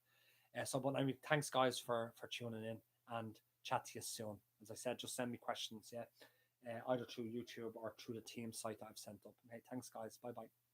But I mean, thanks guys for tuning in, and chat to you soon. As I said, just send me questions, yeah, either through YouTube or through the team site that I've sent up. Okay, thanks guys. Bye bye.